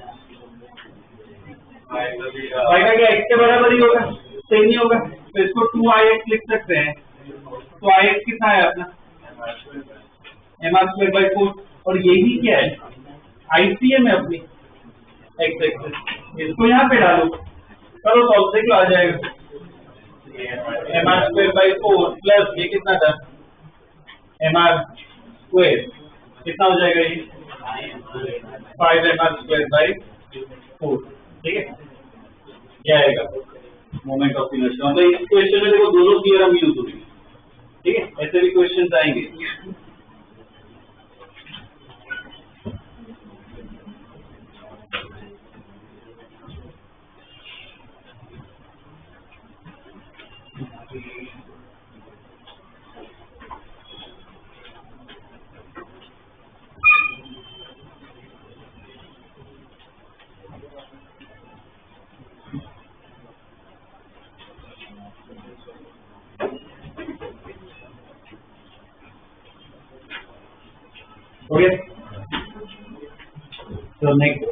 वाई का क्या एक्स के बराबर ही होगा, सेम ही होगा, तो इसको 2ix लिख सकते हैं। तो ix कितना है अपना, एम आर स्क्वायर बाई 4, और यही क्या है, आईसीएम है अपनी एक्स एक्सिस। इसको यहाँ पे डालो, करो सॉल्व से क्या आ जाएगा, M R square by 4 plus ये कितना था, एम आर स्क्वायर कितना हो जाएगा, ये 5 एम आर स्क्वायर बाई 4, ठीक है। क्या आएगा, मोमेंट ऑफ इनर्शिया। मतलब इस क्वेश्चन में देखो दोनों थ्योरम यूज होंगे, ठीक है, ऐसे भी क्वेश्चन आएंगे। Okay. So next,